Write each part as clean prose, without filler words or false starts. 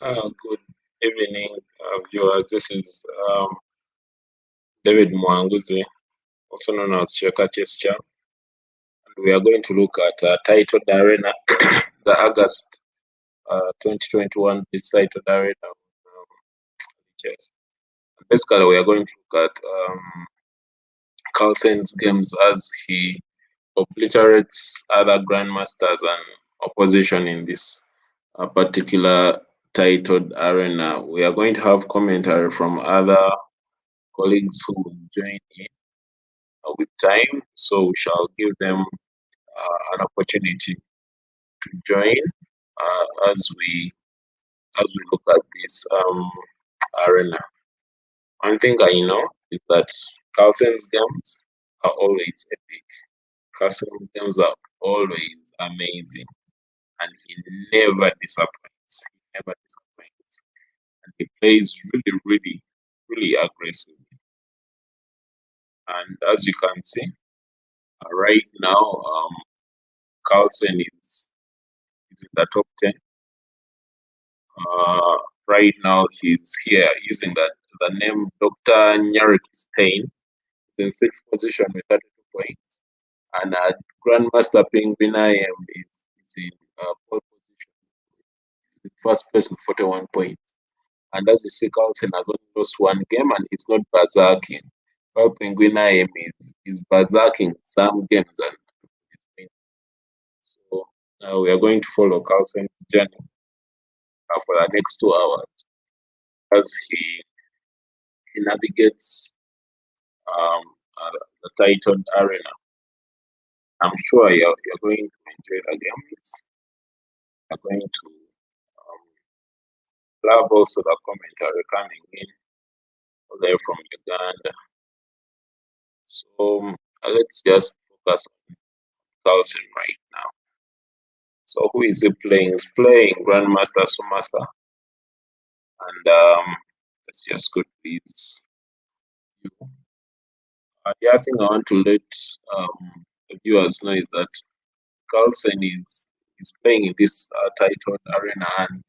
Good evening, viewers. This is David Mwanguzi, also known as Cheka Chescha, and we are going to look at Titled Arena, the August 2021 Blitz Titled Arena Lichess. Basically, we are going to look at Carlsen's games as he obliterates other Grandmasters and opposition in this particular Titled Arena. We are going to have commentary from other colleagues who will join in with time, so we shall give them an opportunity to join as we look at this arena. One thing I know is that Carlsen's games are always epic. Carlsen's games are always amazing, and he never disappoints. He never disappoints, and he plays really, really, really aggressively. And as you can see, right now, Carlsen is in the top 10. Right now, he's here using the name Dr. Nyarek Stein. He's in sixth position with 32 points. And Grandmaster Penguin IM is in pole position. He's in first place with 41 points. And as you see, Carlsen has only lost one game and he's not berserking. While Penguin IM is berserking some games and so we are going to follow Carlsen's journey for the next 2 hours as he navigates the Titled Arena. I'm sure you're going to enjoy the games. You're going to love also the commentary coming in there from Uganda. So let's just focus on Carlsen right now. So who is he playing? He's playing Grandmaster Sumasa. And let's just go to his view. The other thing I want to let the viewers know is that Carlsen is playing in this Titled Arena, and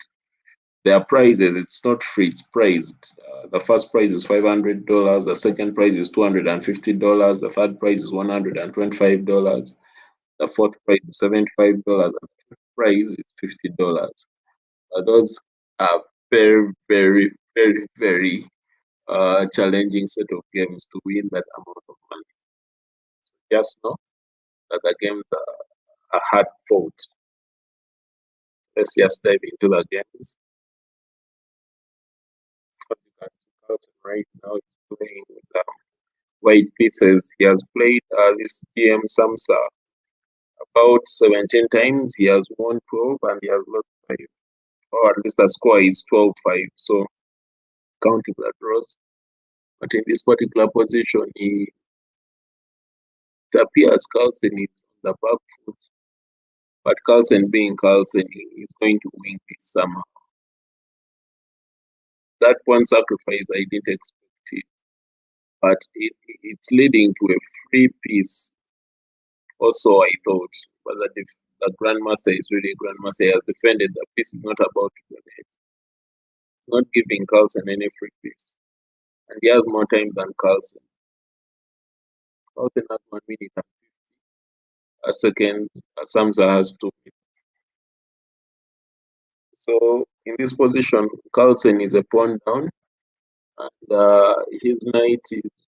their prizes, it's not free, it's priced. The first prize is $500, the second prize is $250, the third prize is $125, the fourth prize is $75, and the fifth prize is $50. Those are very, very, very, very challenging set of games to win that amount of money. So just know that the games are hard fought. Let's just dive into the games. As you can see, Carlsen right now is playing with white pieces. He has played this GM Samsa about 17 times. He has won 12 and he has lost 5. Or at least the score is 12-5. So counting the draws. But in this particular position, it appears Carlsen is on the back foot. But Carlsen being Carlsen, he is going to win this somehow. That one sacrifice, I didn't expect it. But it's leading to a free piece. Also, I thought, but the Grandmaster is really a Grandmaster. He has defended the piece is not about to donate. Not giving Carlsen any free piece. And he has more time than Carlsen. Carlsen has 1 minute and 50. A second, Samsa has 2 minutes. So in this position, Carlsen is a pawn down, and his knight is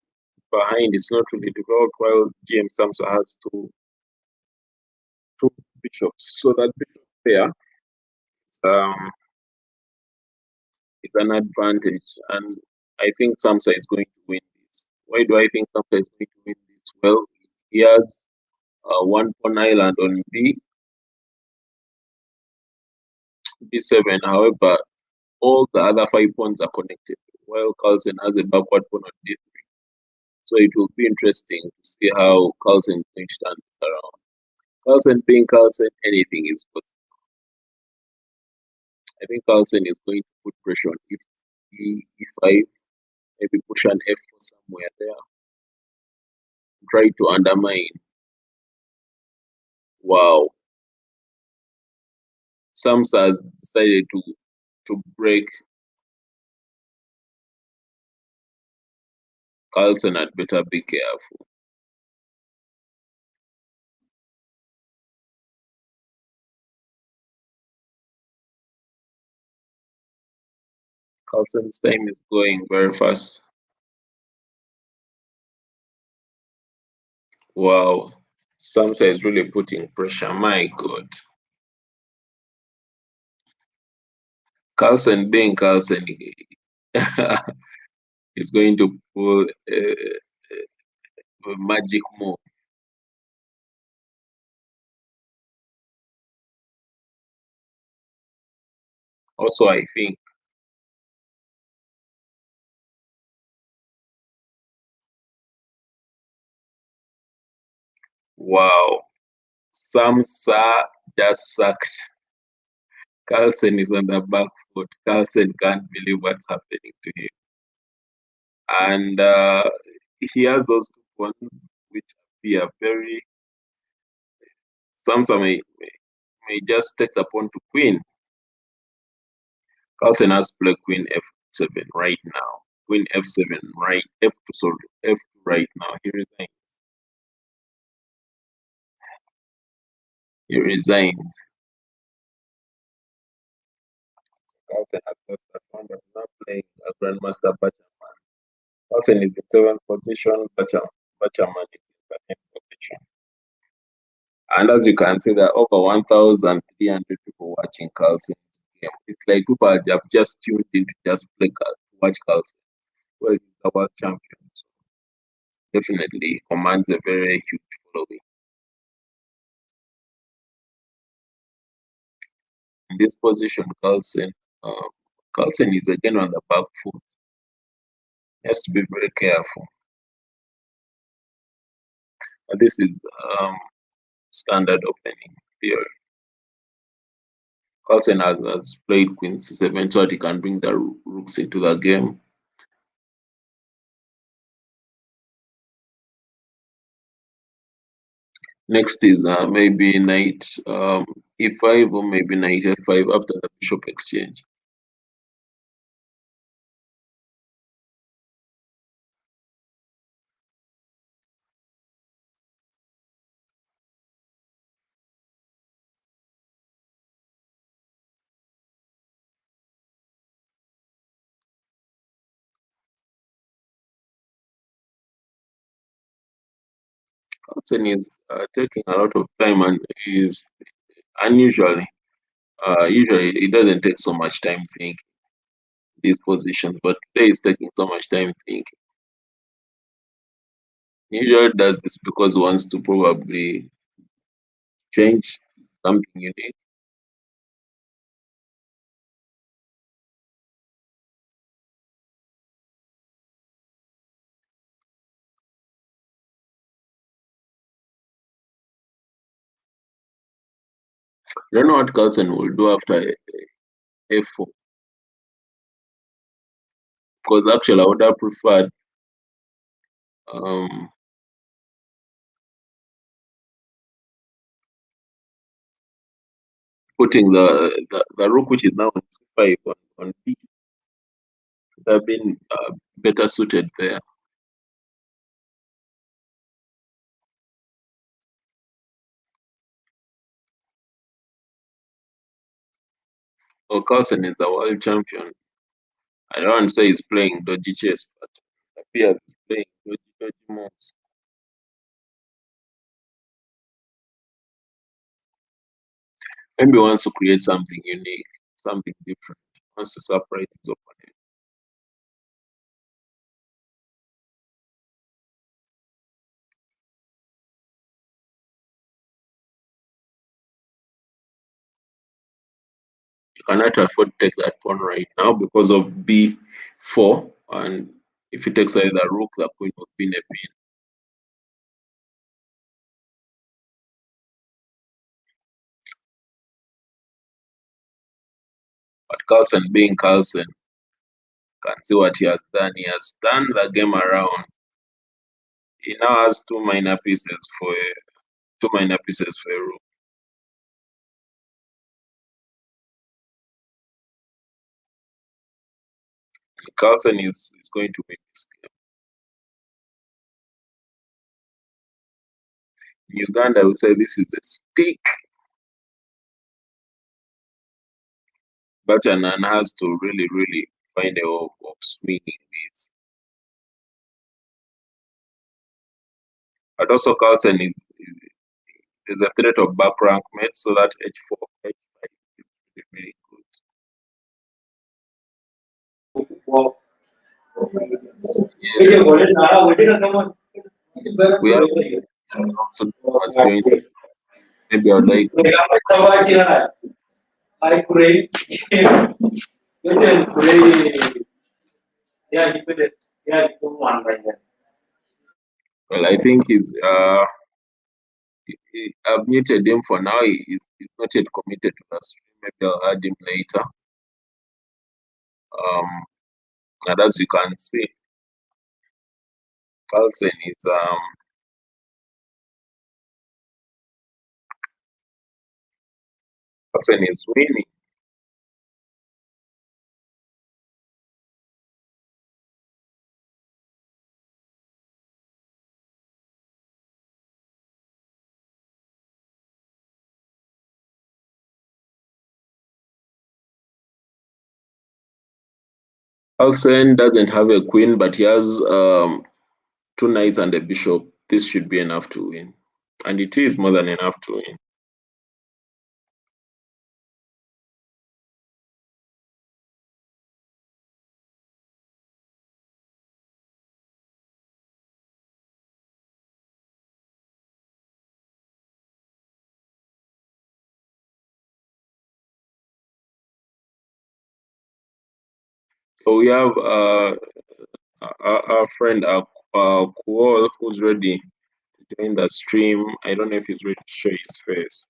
behind. It's not really developed, while GM Samsa has two bishops. So that bishop pair is an advantage, and I think Samsa is going to win this. Why do I think Samsa is going to win this? Well, he has one pawn island on B7. However, all the other 5 pawns are connected, while Carlsen has a backward pawn on D3. So it will be interesting to see how Carlsen is going to turn this around. Carlsen being Carlsen, anything is possible. I think Carlsen is going to put pressure on E5, maybe push an F4 somewhere there. Try to undermine. Wow. Samsa has decided to break, Carlsen had better be careful. Carlsen's time is going very fast. Wow. Samsa is really putting pressure. My God. Carlsen being Carlsen is going to pull a magic move. Also, I think, wow, Samsa just sucked. Carlsen is on the back foot. Carlsen can't believe what's happening to him. And he has those two pawns which appear very. Samsa may just take the pawn to queen. Carlsen has to play queen f7 right now. Queen f7 right, f2, sorry, f2 right now. He resigns. He resigns. Carlsen has lost that one, but not playing a Grandmaster Bachaman. Carlsen is in seventh position, Bachaman is in the tenth position. And as you can see, there are over 1,300 people watching Carlsen's game. It's like people have just tuned in to just watch Carlsen. Well, he's the world champion, so definitely commands a very huge following. In this position, Carlsen is again on the back foot. He has to be very careful. But this is standard opening theory. Carlsen has played queen c7 so that he can bring the rooks into the game. Next is maybe knight e5 or maybe knight f5 after the bishop exchange. Carlsen is taking a lot of time and is unusually, usually it doesn't take so much time thinking these positions, but today is taking so much time thinking. He usually does this because he wants to probably change something unique. I don't know what Carlsen will do after f4 because actually I would have preferred um, putting the rook which is now on c5 on b. Would have been better suited there. So Carlsen is the world champion. I don't want to say he's playing dodgy chess, but it appears he's playing dodgy moves. Maybe he wants to create something unique, something different. He wants to surprise his opponent. You cannot afford to take that pawn right now because of b4, and if he takes either rook, the queen will be in a pin. But Carlsen being Carlsen can see what he has done. He has turned the game around. He now has two minor pieces for a rook. Carlsen is going to win this game. In Uganda, we say this is a stick. But Anan has to really find a way of swinging this. But also Carlsen there's a threat of back rank mate, so that h4, h5 is really good. Yeah. We have also was going. Maybe I would like. Well, I think I've muted him for now. He's not yet committed to the stream. Maybe I'll add him later. And as you can see, Carlsen is winning. Carlsen doesn't have a queen, but he has 2 knights and a bishop. This should be enough to win. And it is more than enough to win. So we have our friend Kuol, who's ready to join the stream. I don't know if he's ready to show his face.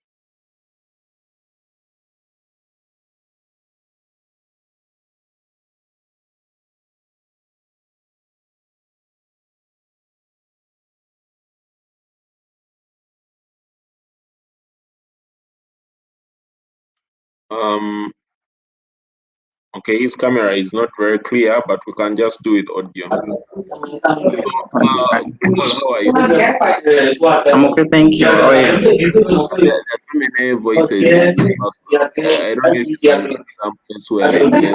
Okay, his camera is not very clear, but we can just do it audio. So, how are you? I'm okay, thank you. How are you? There are so many voices. I don't know if you can get some place where I can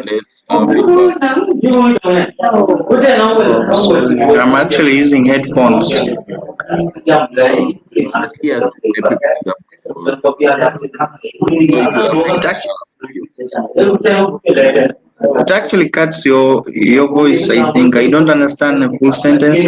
less feedback. I'm actually using headphones. Yes, maybe It actually cuts your voice, I think. I don't understand the full sentence.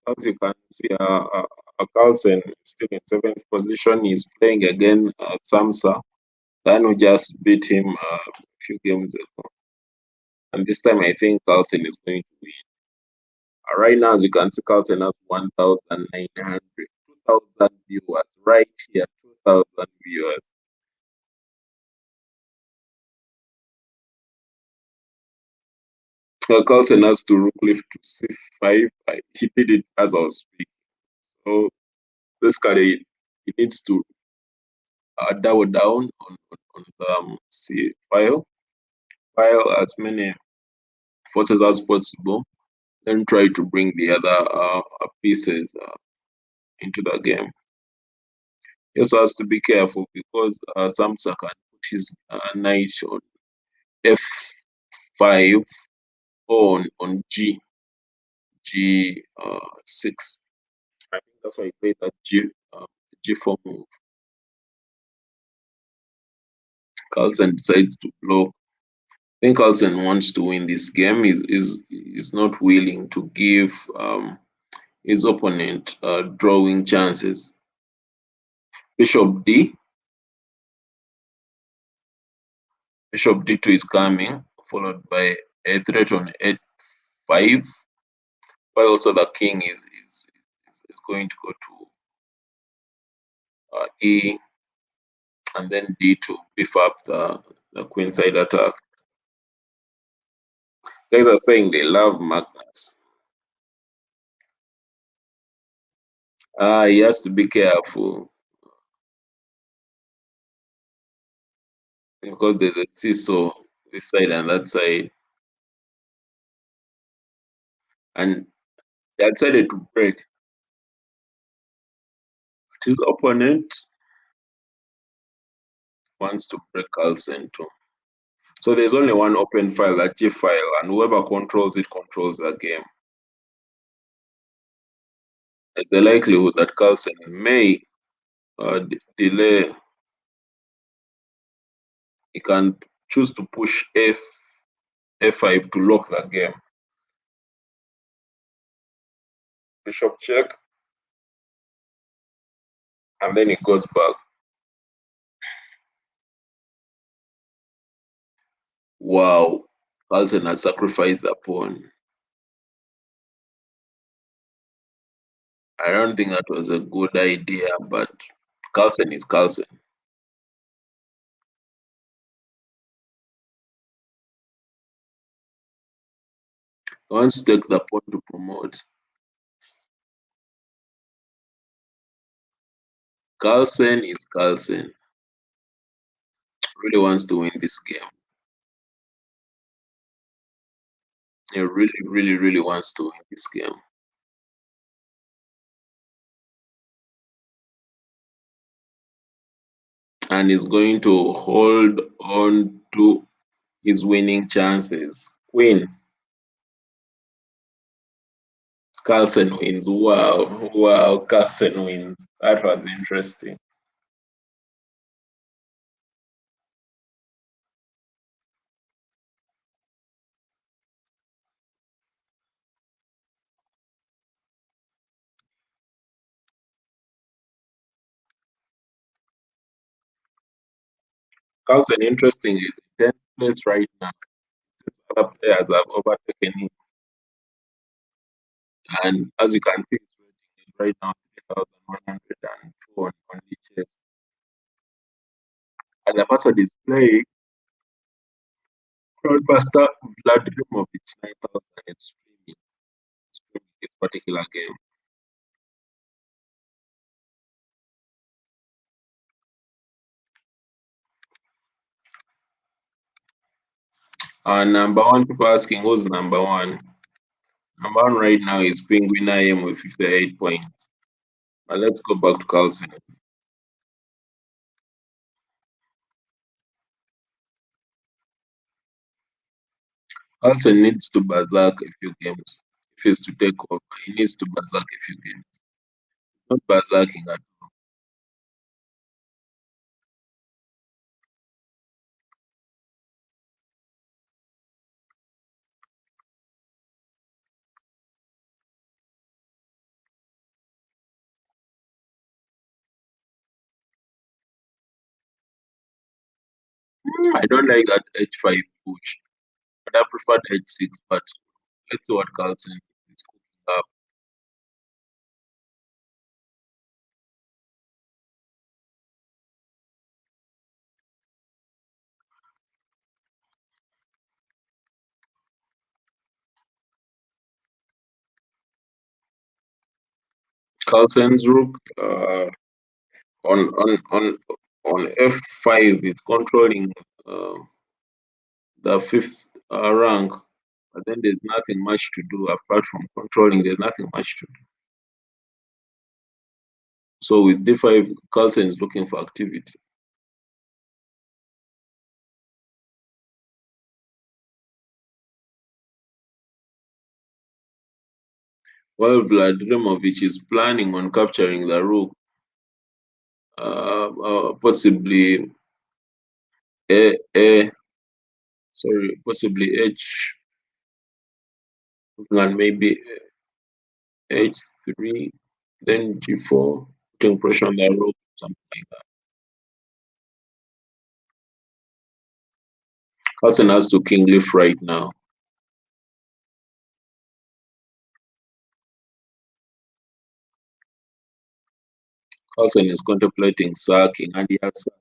As you can see, Carlsen is still in 7th position. He's playing again Samsa. Dan who just beat him a few games ago. And this time I think Carlsen is going to win. Right now, as you can see, Carlsen has 1,900, 2,000 viewers right here, 2,000 viewers. Carlsen has to rook lift to c5. He did it as I was speaking. So basically, he needs to double down on the c file as many forces as possible, then try to bring the other pieces into the game. He also has to be careful because Samsa can put his knight on f5 or on g6. I think that's why he played that g4 move. Carlsen decides to block. I think Carlsen wants to win this game. Is not willing to give his opponent drawing chances. Bishop D. Bishop D2 is coming, followed by a threat on H5. While also the king is going to go to E, and then D to beef up the queenside attack. Guys are saying they love Magnus. He has to be careful because there's a seesaw this side and that side, and they decided to break. His opponent wants to break Carlsen too. So there's only one open file, that G file, and whoever controls it controls the game. There's a likelihood that Carlsen may delay. He can choose to push F5 to lock the game. Bishop check, and then he goes back. Wow, Carlsen has sacrificed the pawn. I don't think that was a good idea, but Carlsen is Carlsen. He wants to take the pawn to promote. Carlsen is Carlsen. Really wants to win this game. He really wants to win this game. And is going to hold on to his winning chances. Queen. Carlsen wins. Wow, Carlsen wins. That was interesting. Carlsen, interesting, is in 10th place right now. Other players have overtaken him. And as you can see, it's right now 3,102 on Lichess. And the person is playing Grandmaster Vladimirovich 9,000 is streaming this particular game. And number one, people asking who's number one. Number one right now is Penguin IM with 58 points. But let's go back to Carlsen. Carlsen needs to berserk a few games. If he's to take over, he needs to berserk a few games. Not berserking at all. I don't like that H5 push, but I prefer the H6. But let's see what Carlsen is cooking up. Carlsen's rook on on on on F5 is controlling the fifth rank, but then there's nothing much to do apart from controlling. There's nothing much to do. So with D5, Carlsen is looking for activity. While Vladimirovich is planning on capturing the rook, possibly A, sorry, possibly H, and maybe H3, then G4, putting pressure on the rook, something like that. Carlsen has to king leaf right now. Carlsen is contemplating sacking, and he has sacked.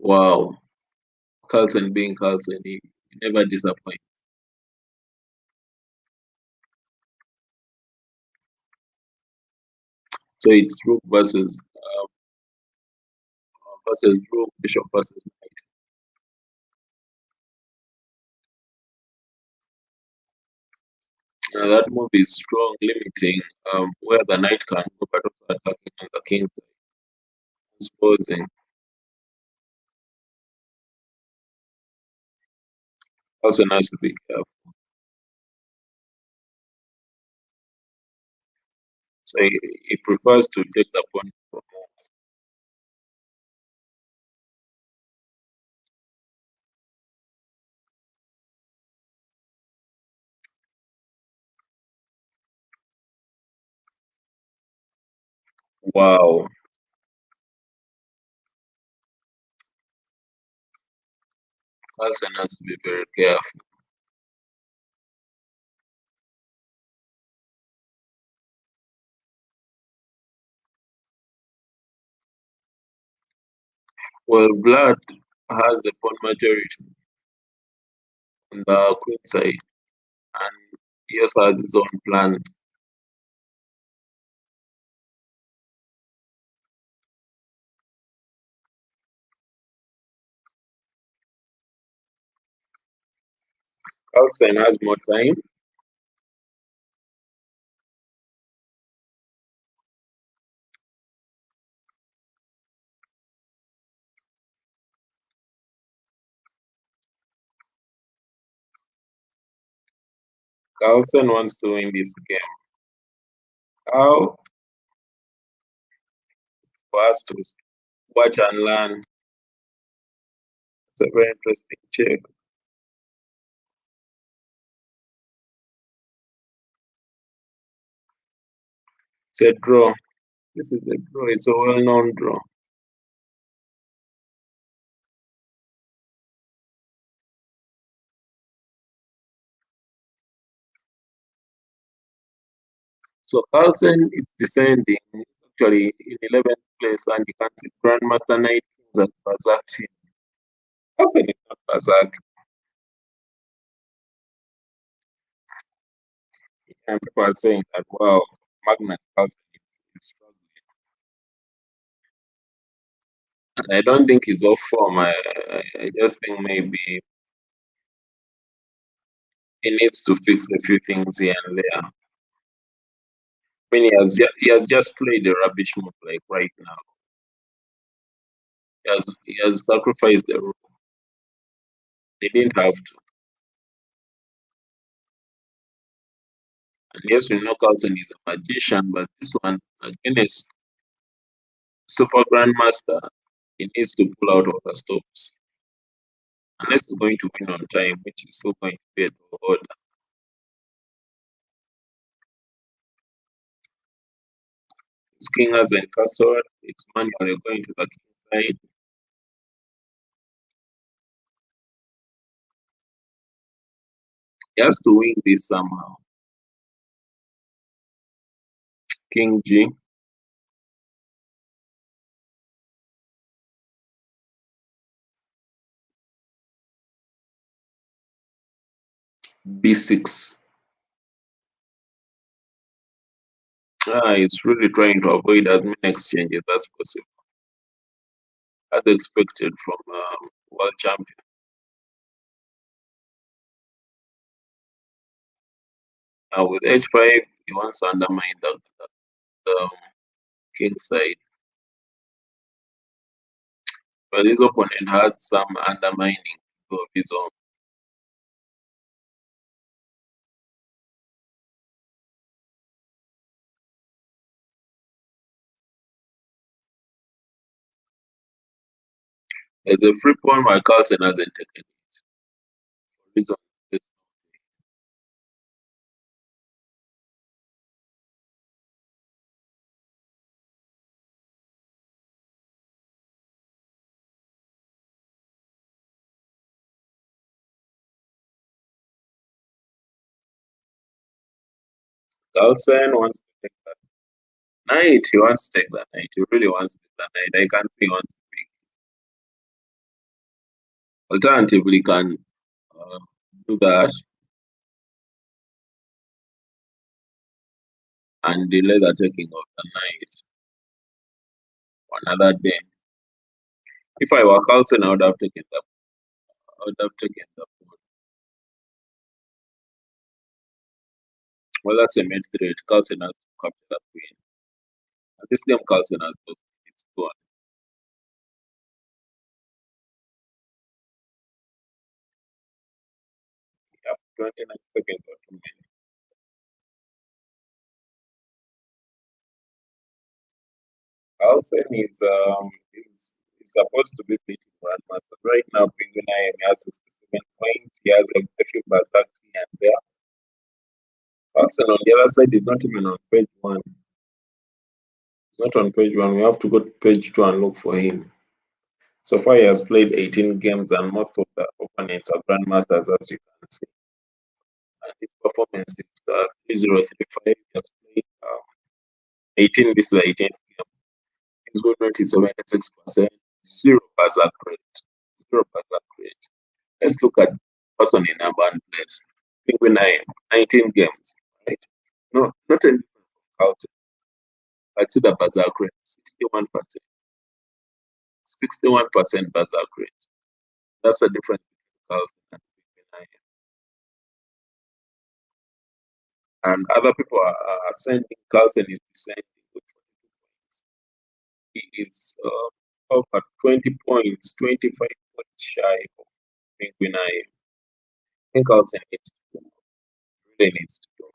Wow, Carlsen being Carlsen, he never disappoints. So it's rook versus rook, bishop versus knight. That move is strong, limiting where the knight can go, but also attacking on the king's side, exposing. Carlsen has to be careful. So he prefers to take the pawn for more. Wow, Carlsen has to be very careful. Well, Vlad has a pawn majority on the queen side, and he also has his own plans. Carlsen has more time. Carlsen wants to win this game. How? For us to watch and learn. It's a very interesting check. It's a draw. This is a draw. It's a well-known draw. So Carlsen is descending actually in 11th place, and you can see Grandmaster Knight Kings at Bazak team. Carlsen is not Bazak. And people are saying that, wow, Magnus Carlsen is struggling. And I don't think he's off form. I just think maybe he needs to fix a few things here and there. I mean, he has just played a rubbish move like right now. He has sacrificed the rook. He didn't have to. And yes, we know Carlsen is a magician, but this one against Super Grandmaster, he needs to pull out all the stops. Unless he's going to win on time, which is still going to be a tall order. His king hasn't castled. It's manually going to the king side. He has to win this somehow. King G, B6. He's really trying to avoid as many exchanges as possible, as expected from world champion. Now with H5, he wants to undermine the king side, but his opponent has some undermining of his own. There's a free pawn my Carlsen hasn't taken it. For reason this Carlsen wants to take that knight. He wants to take that knight. He really wants to take that knight. I can't see he wants to pick. Alternatively, he can do that and delay the taking of the knight for another day. If I were Carlsen, I would have taken the pawn. Well, that's a mate threat. Carlsen has to capture the queen. And this game, Carlsen has lost its pawn. Yep, 29 seconds or 2 minutes. Carlsen is supposed to be beating Grandmasters. Right now, Penguin IM has 67 points. He has a few berserks here and there. Carlsen on the other side is not even on page one. It's not on page one. We have to go to page two and look for him. So far, he has played 18 games, and most of the opponents are Grandmasters, as you can see. And his performance is 3035. He has played 18. This is the 18th game. His win rate is 76%. Zero berserk rate. Zero berserk rate. Let's look at person in urban place. Penguin 19 games, right? No, not any out. I see the berserk rate, 61%. 61% berserk rate. That's the difference between Carlsen and Penguin. And other people are ascending. Carlsen is descending with 42 points. He is over 20 points, 25 points shy of Penguin. I think Carlsen needs to do more. Really needs to do more.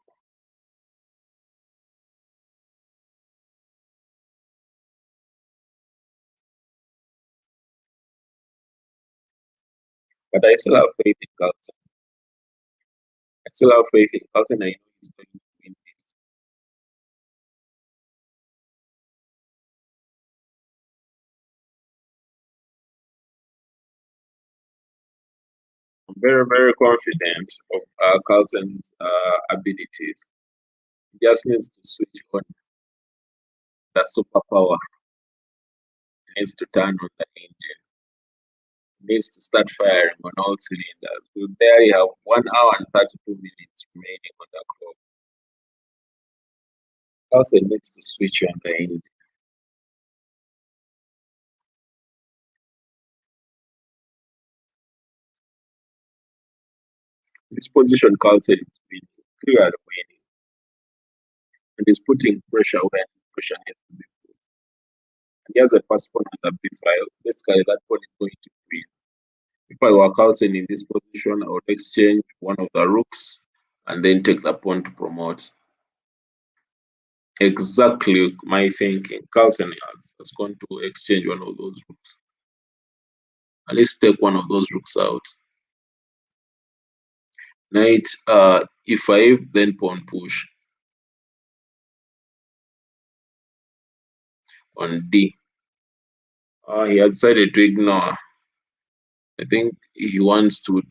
But I still have faith in Carlsen. I still have faith in Carlsen. I know he's going to win this. I'm very, very confident of Carlsen's abilities. He just needs to switch on the superpower. He needs to turn on the engine. He needs to start firing on all cylinders. So there you have 1 hour and 32 minutes remaining on the clock. Carlsen needs to switch on the engine. This position Carlsen is winning, clearly winning, and is putting pressure where pressure needs to be put. And he has a pass pawn on the b-file. Basically, that pawn is going to win. If I were Carlsen in this position, I would exchange one of the rooks and then take the pawn to promote. Exactly my thinking. Carlsen has gone to exchange one of those rooks. At least take one of those rooks out. Knight e5, then pawn push on d. He has decided to ignore. I think he wants to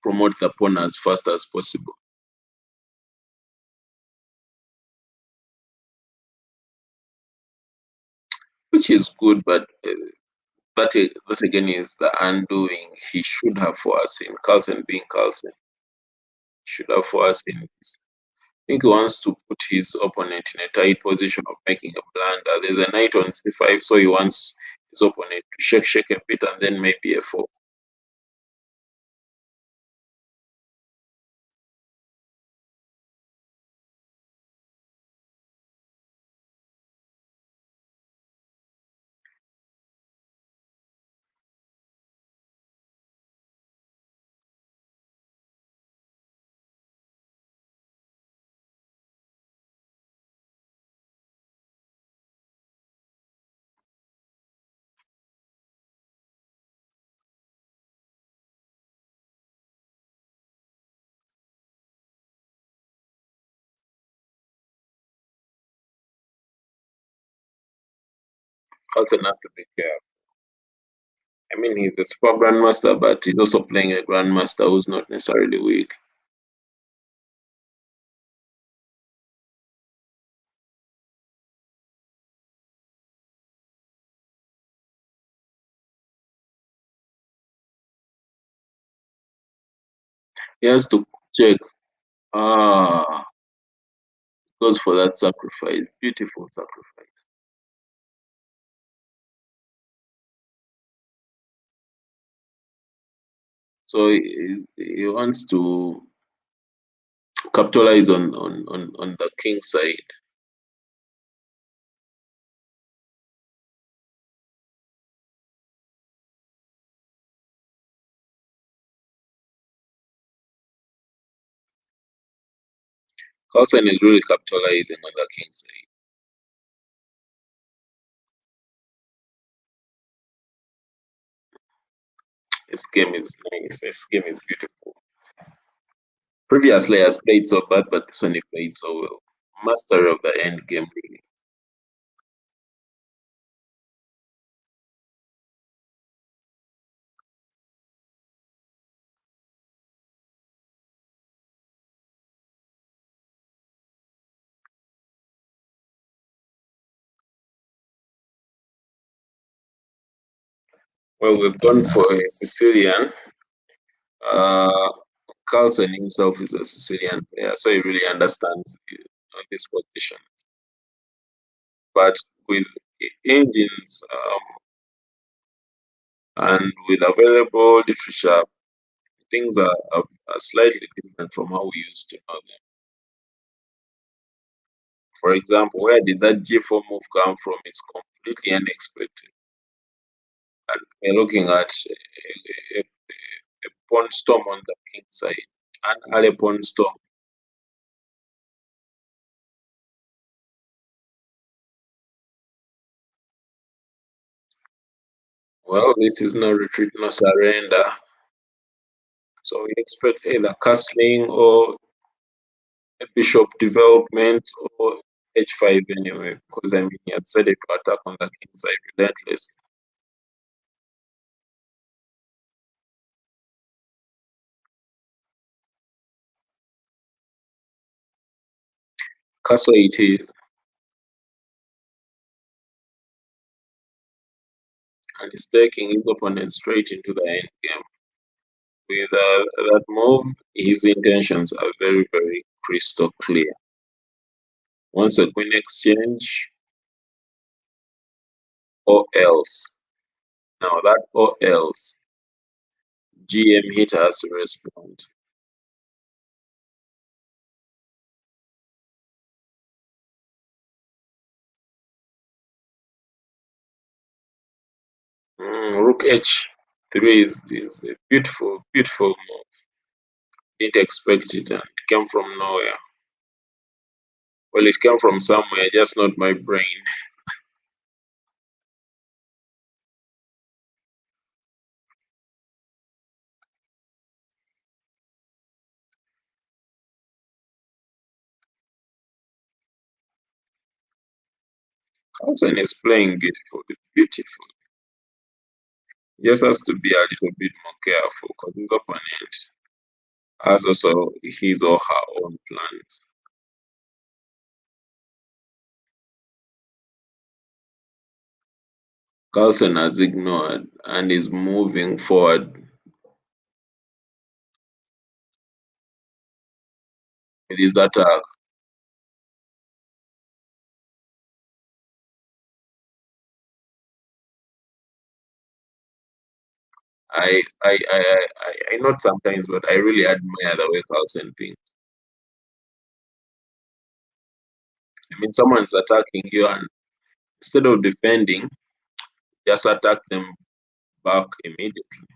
promote the pawn as fast as possible. Which is good, but that again is the undoing. He should have foreseen. Carlsen being Carlsen, should have foreseen this. I think he wants to put his opponent in a tight position of making a blunder. There's a knight on c5, so he wants his opponent to shake a bit and then maybe a4. Carlsen has to be careful. I mean, he's a super grandmaster, but he's also playing a grandmaster who's not necessarily weak. He has to check. Ah, goes for that sacrifice. Beautiful sacrifice. So he wants to capitalize on the king side. Carlsen is really capitalizing on the king side. This game is nice. This game is beautiful. Previously, has played so bad, but this one he played so well. Master of the end game, really. Well, we've gone for a Sicilian. Uh, Carlsen himself is a Sicilian player, so he really understands this position. But with engines and with available literature, things are slightly different from how we used to know them. For example, where did that G4 move come from? It's completely unexpected. And we're looking at a pawn storm on the king side, an early pawn storm. Well, this is no retreat, no surrender. So we expect either castling or a bishop development or h5 anyway, because I mean, he had said it to attack on the king side relentlessly. Castle it is, and he's taking his opponent straight into the end game. With that move, his intentions are very, very crystal clear. Once a queen exchange, or else. Now that or else, GM hit has to respond. Rook h3 is a beautiful, beautiful move. Didn't expect it, and it came from nowhere. Well, it came from somewhere, just not my brain. Carlsen is playing beautifully, beautiful. He just has to be a little bit more careful because his opponent has also his or her own plans. Carlsen has ignored and is moving forward with his attack. I not sometimes, but I really admire the way Carlsen thinks. I mean, someone's attacking you, and instead of defending, just attack them back immediately.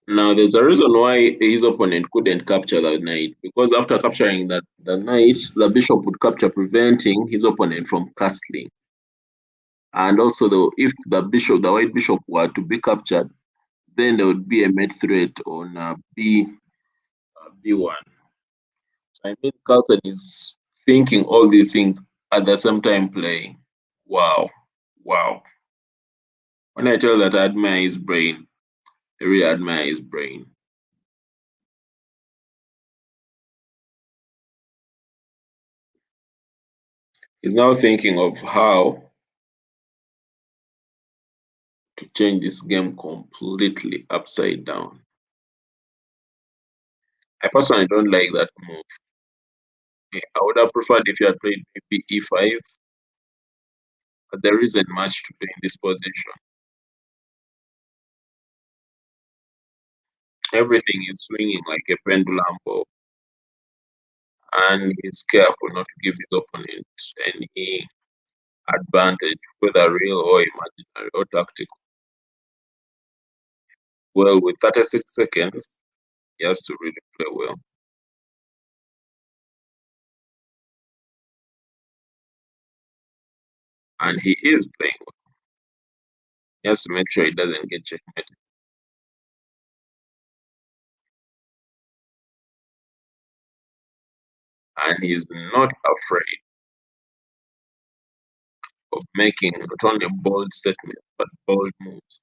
Now, there's a reason why his opponent couldn't capture the knight, because after capturing the knight, the bishop would capture, preventing his opponent from castling. And also, if the white bishop were to be captured, then there would be a mate threat on B1. So I mean, Carlsen is thinking all these things at the same time playing. Wow, wow. When I tell that I admire his brain, I really admire his brain. He's now thinking of how to change this game completely upside down. I personally don't like that move. I would have preferred if you had played maybe e5, but there isn't much to do in this position. Everything is swinging like a pendulum ball, and he's careful not to give his opponent any advantage, whether real or imaginary or tactical. Well, with 36 seconds, he has to really play well. And he is playing well. He has to make sure he doesn't get checkmated. And he's not afraid of making not only bold statements, but bold moves.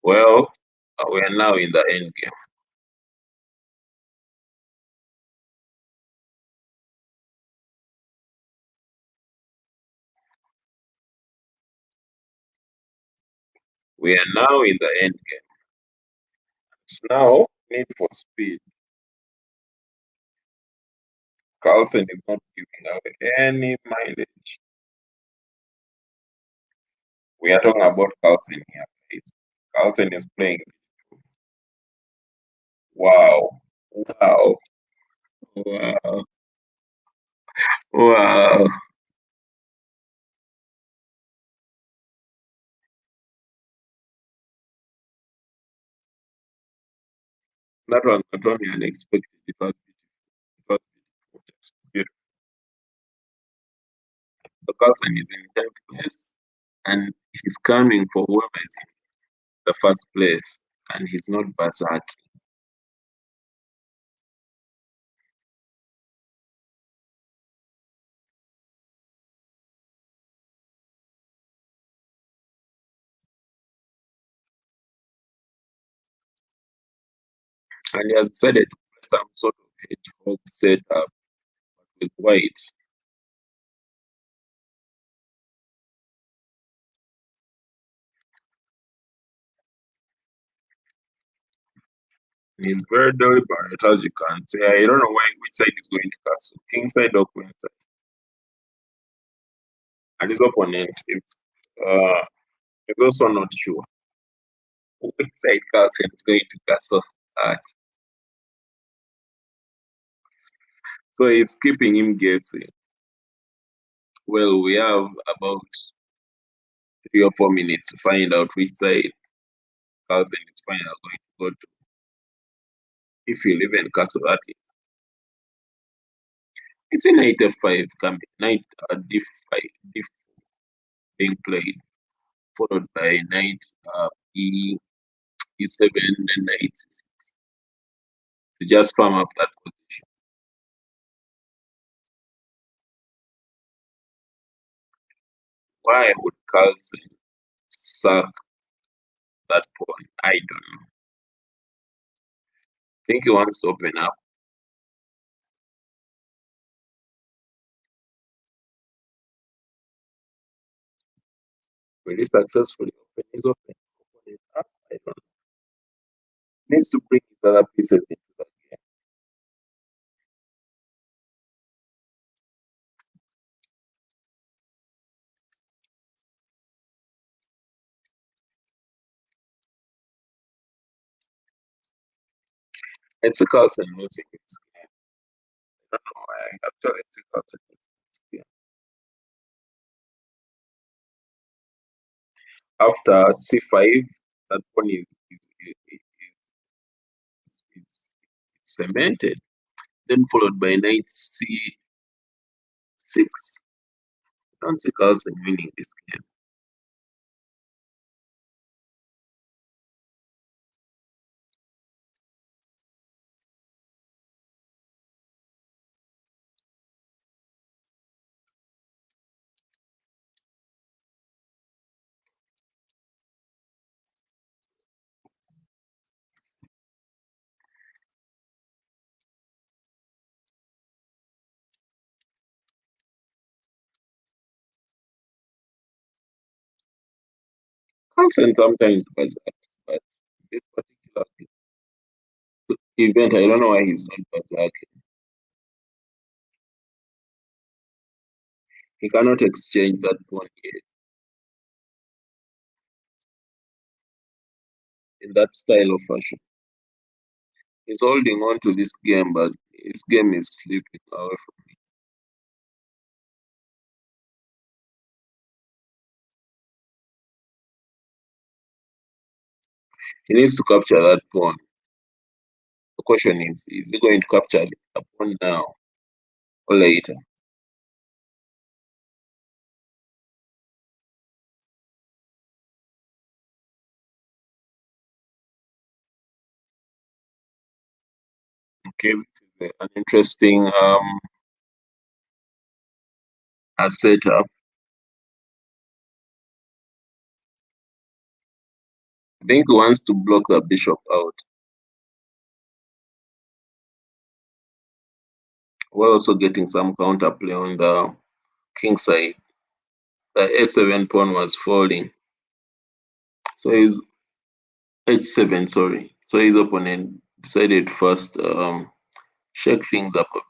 Well, we are now in the end game. We are now in the end game. It's now need for speed. Carlsen is not giving out any mileage. We are talking about Carlsen here, please. Carlsen is playing. Wow. Wow. Wow. Wow. That was not only unexpected, it was beautiful. Just beautiful. So Carlsen is in 10th place and he's coming for whoever is in the first place, and he's not berserking. And he has decided to play some sort of hedgehog setup with white. And he's very deliberate, as you can see. I don't know which side is going to castle, king side or queen side. And his opponent uh, is also not sure which side Carlsen is going to castle at. So it's keeping him guessing. Well, we have about 3 or 4 minutes to find out which side Carlsen is finally going to go to. If he'll even castle at it. It's a knight f5 coming, knight d5, d4 being played, followed by knight e e7, then knight c6 to just firm up that position. Why would Carlsen sack that pawn? I don't know. I think he wants to open up. Really successfully open his open up. I don't know. Needs to bring his other pieces into the game. It's a Carlsen losing this game. I don't know why. Actually, it's a Carlsen losing this game. After c5, that pawn is cemented. Then followed by knight c6. I don't see Carlsen winning this game. Carlsen sometimes does that, but this particular event, I don't know why he's not berserking. He cannot exchange that pawn yet in that style of fashion. He's holding on to this game, but his game is slipping away from him. He needs to capture that pawn. The question is he going to capture the pawn now or later? Okay, this is an interesting setup. I think he wants to block the bishop out, while also getting some counterplay on the king side. The a7 pawn was falling, so his h7, sorry. So his opponent decided to first shake things up a bit.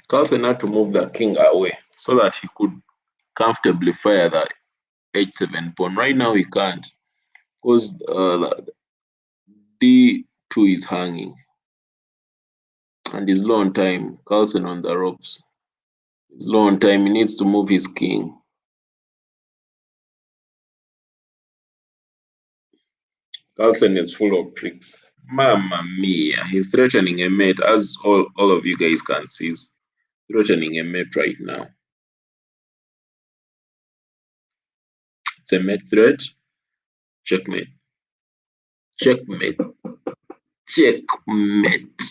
Carlsen had to move the king away so that he could comfortably fire the h7 pawn. Right now he can't because d2 is hanging and he's low on time. Carlsen on the ropes. He's low on time. He needs to move his king. Carlsen is full of tricks. Mamma mia, he's threatening a mate, as all of you guys can see. He's threatening a mate right now. It's a mate threat. Checkmate. Checkmate. Checkmate.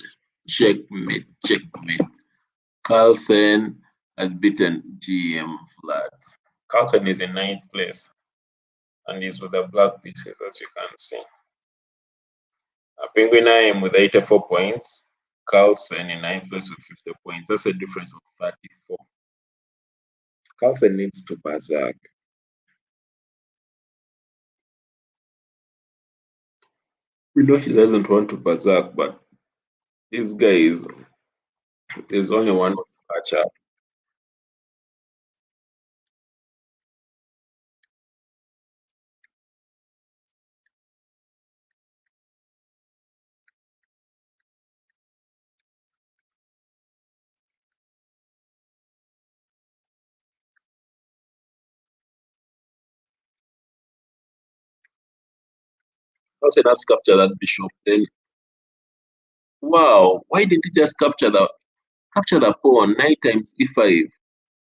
Checkmate. Checkmate. Carlsen has beaten GM flat. Carlsen is in 9th place and he's with the black pieces, as you can see. Penguin IM with 84 points. Carlsen in 9th place with 50 points. That's a difference of 34. Carlsen needs to berserk. We know he doesn't want to berserk, but this guy is there's only one to catch up. Carlsen has captured that bishop. Then wow, why didn't he just capture the pawn 9 times e5,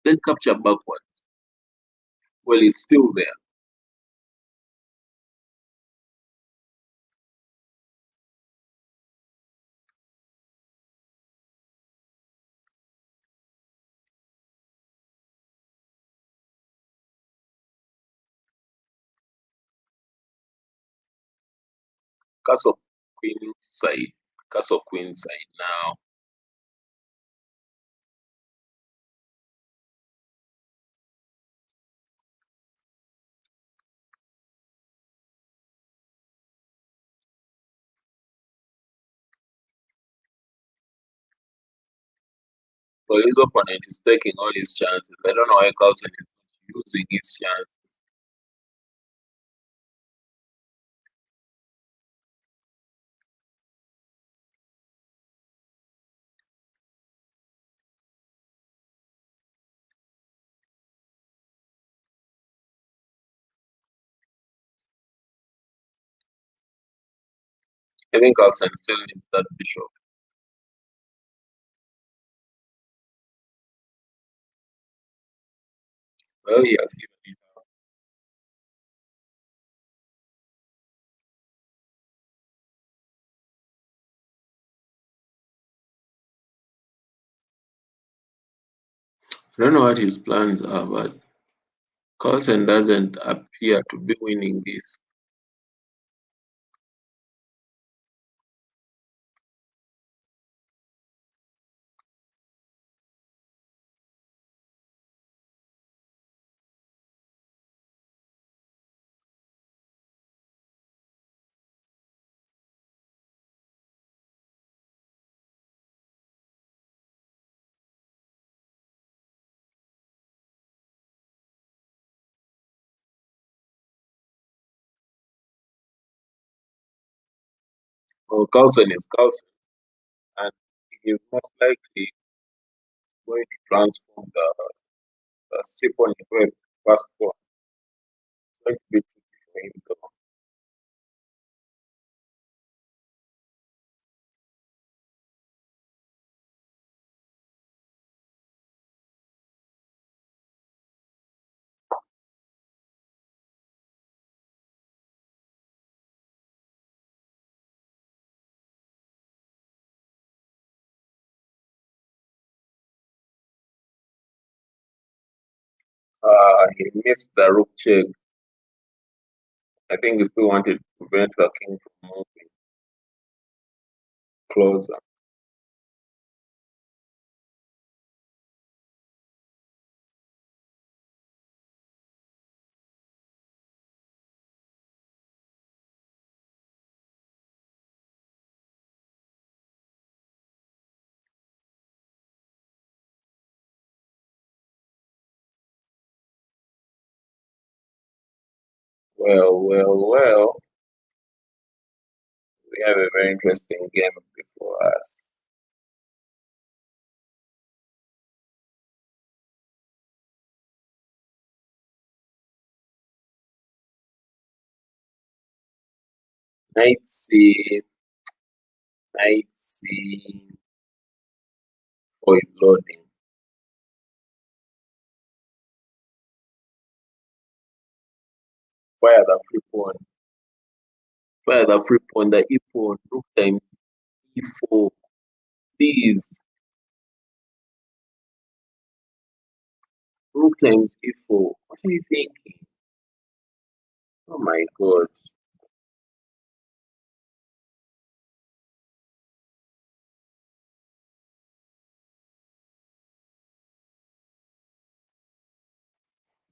then capture backwards? Well, it's still there. Castle queen side. Castle queen side now. So his opponent is taking all his chances. I don't know why Carlsen is using his chances. I think Carlsen still needs that bishop. Well, he has given it up. I don't know what his plans are, but Carlsen doesn't appear to be winning this. Well, Carlsen is Carlsen, and he is most likely going to transform the Sipon into a fast pawn. It's going to be tricky for him though. He missed the rook check. I think he still wanted to prevent the king from moving closer. Well. We have a very interesting game before us. Knight C, Knight C4 is loading. Fire the free pawn. Fire the free pawn, the E pawn, rook times E4. Please. Rook times E4. What are you thinking? Oh my god.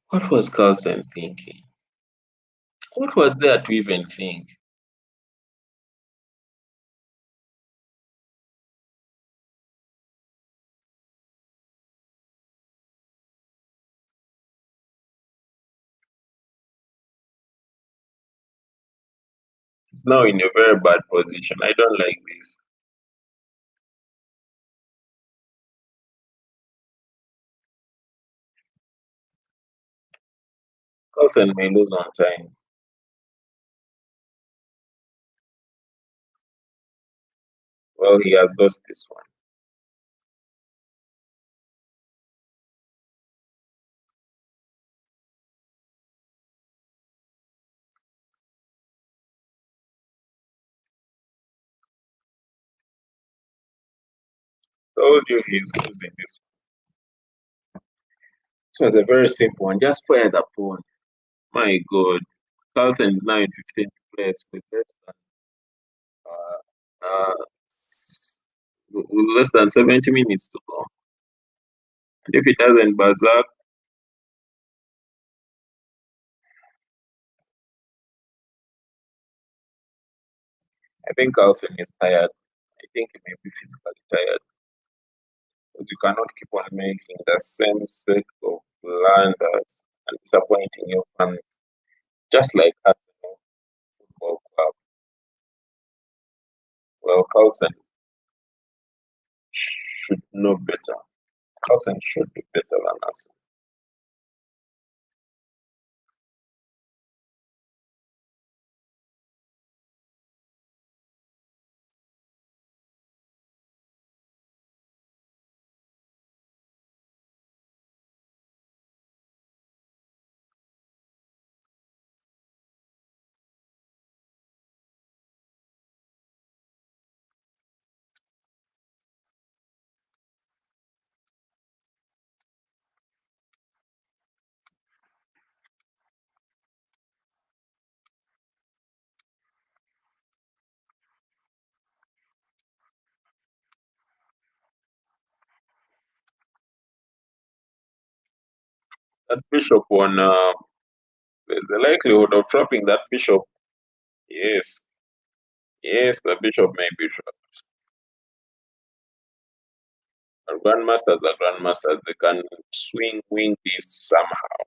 What was Carlsen thinking? What was there to even think? It's now in a very bad position. I don't like this. Carlsen may lose on time. Well, he has lost this one. Told you he's losing this one. This was a very simple one. Just fire the pawn. My god. Carlsen is now in 15th place with uh, uh, less than 70 minutes to go. And if he doesn't buzz up, I think Carlsen is tired. I think he may be physically tired. But you cannot keep on making the same set of blunders and disappointing your fans, just like Arsenal Football Club. Well, Carlsen should know better. Carlsen should do better than Arsenal. That bishop on the likelihood of trapping that bishop. Yes, yes, the bishop may be trapped. Grandmasters are grandmasters. They can wing this somehow.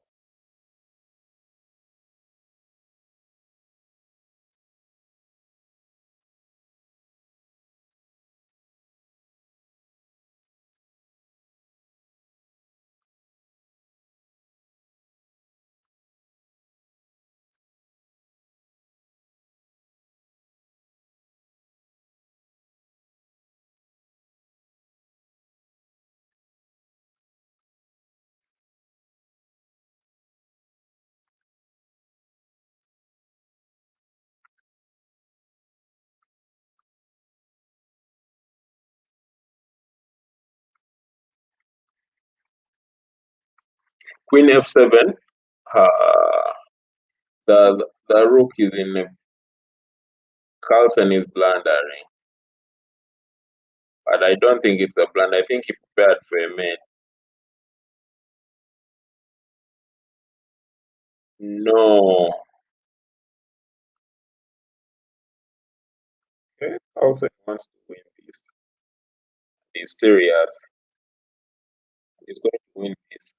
Queen f7. The rook is in. Carlsen is blundering, but I don't think it's a blunder. I think he prepared for a mate. No. Okay, Carlsen wants to win this. He's serious. He's going to win this.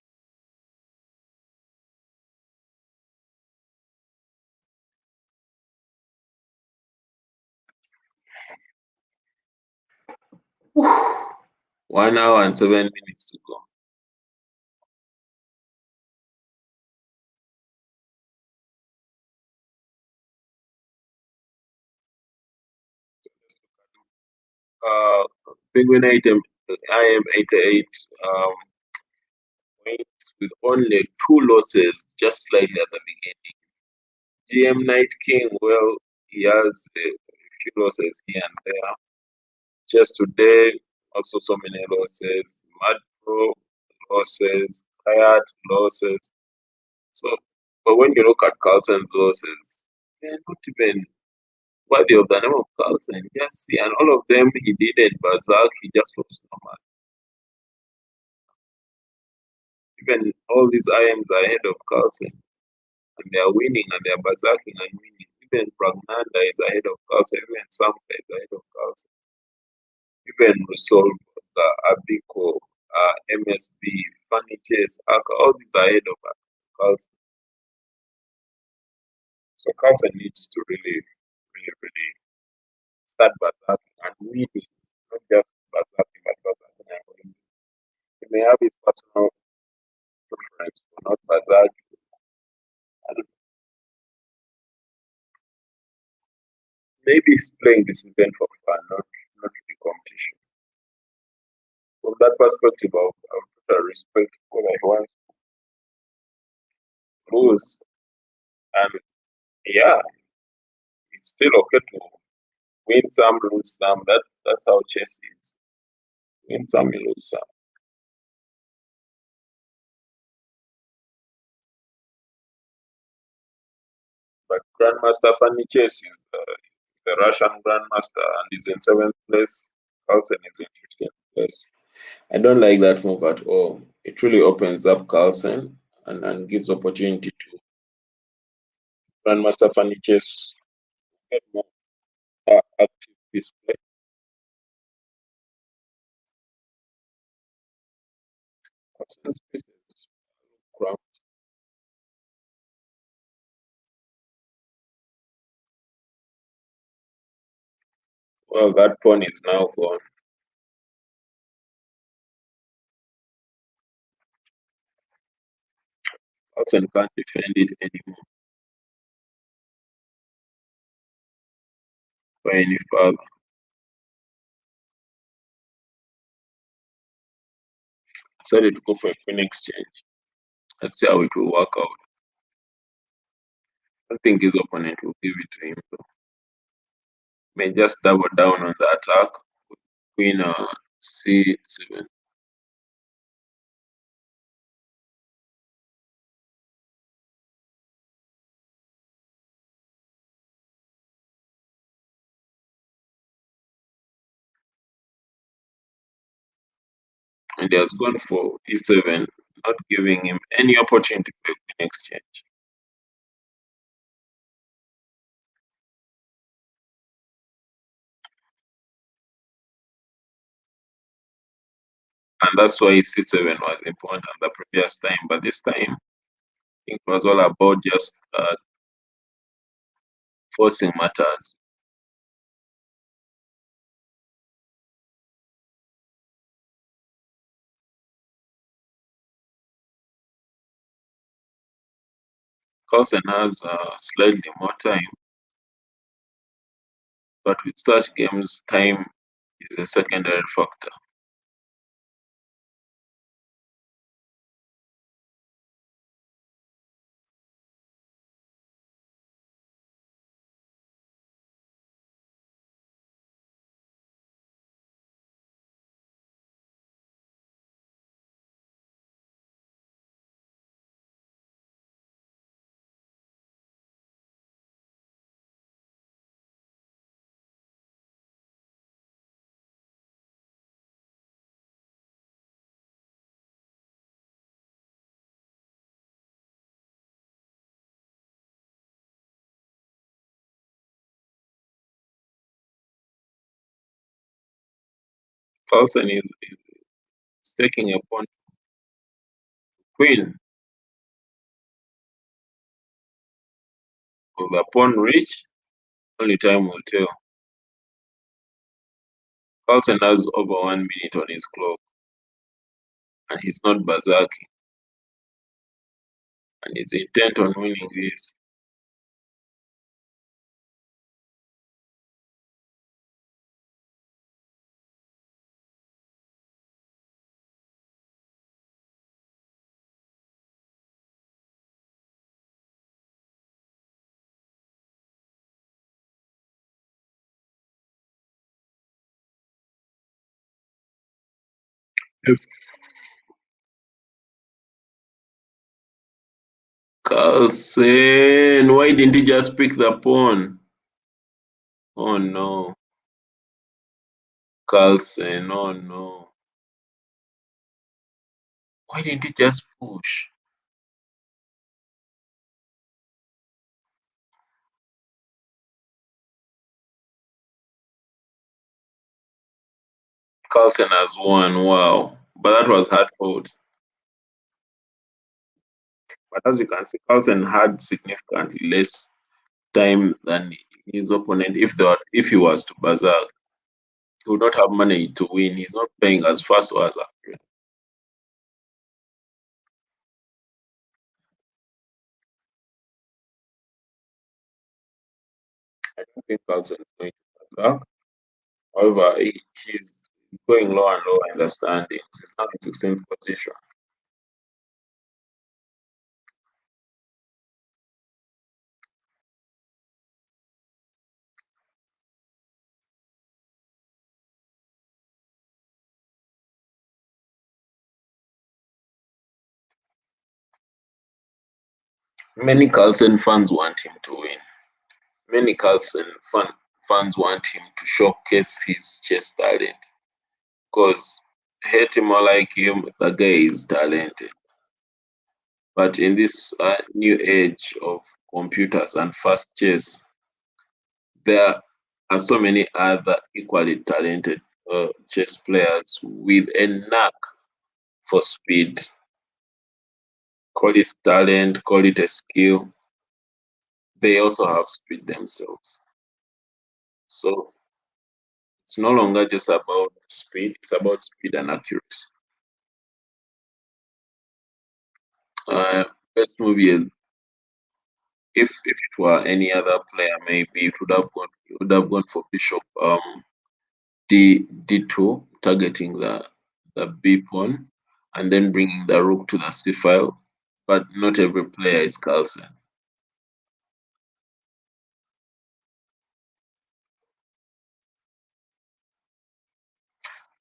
Whew. 1 hour and 7 minutes to go. Penguin item IM88 points with only 2 losses, just slightly at the beginning. GM Knight King, well, he has a few losses here and there. Just today, also so many losses. Mad Pro losses, Tired losses. So, but when you look at Carlsen's losses, they're not even worthy of the name of Carlsen. Just see, and all of them he didn't berserk, he just lost normal. Even all these IMs are ahead of Carlsen, and they are winning and they are berserking and winning. Even Pragnanda is ahead of Carlsen, even Samsa is ahead of Carlsen. Even Resolve, Abiko, MSB, Funny Chess, Aka, all these are ahead of Carlsen. So Carlsen needs to really start berserking and winning, not just berserking, but berserking and winning. He may have his personal preference for not berserking, and maybe he's playing this event for fun, not the competition. From that perspective, I'll put a respect because I want to lose, and yeah, it's still okay to win some, lose some. That's how chess is. Win some, you lose some. But Grandmaster Fanny Chess is the Russian Grandmaster and is in 7th place. Carlsen is in 15th place. I don't like that move at all. It really opens up Carlsen and gives opportunity to Grandmaster Fanny Chess get more active display. Carlsen's pieces cramped. Well, that pawn is now gone. Carlsen can't defend it anymore by any further. Decided to go for a queen exchange. Let's see how it will work out. I don't think his opponent will give it to him though. May just double down on the attack. Queen c7. And he has gone for e7, not giving him any opportunity for a queen exchange. And that's why c7 was important the previous time, but this time I think it was all about just forcing matters. Carlsen has slightly more time, but with such games, time is a secondary factor. Carlsen is taking a pawn queen. Will the pawn reach? Only time will tell. Carlsen has over 1 minute on his clock, and he's not berserking, and he's intent on winning this. If Carlsen, why didn't he just pick the pawn? Oh no. Carlsen, oh no. Why didn't he just push? Carlsen has won, wow. But that was hard fought. But as you can see, Carlsen had significantly less time than his opponent. If he was to berserk, he would not have managed to win. He's not playing as fast or as accurate. I don't think Carlsen is going to berserk. However, he's going low and low in the standings. He's now in 16th position. Many Carlsen fans want him to win. Many fans want him to showcase his chess talent. Because hate him or like him, the guy is talented. But in this new age of computers and fast chess, there are so many other equally talented chess players with a knack for speed. Call it talent, call it a skill. They also have speed themselves. So it's no longer just about speed, it's about speed and accuracy. Best movie is, if it were any other player, maybe it would have gone for Bishop. D2, targeting the B pawn and then bringing the rook to the C file. But not every player is Carlsen.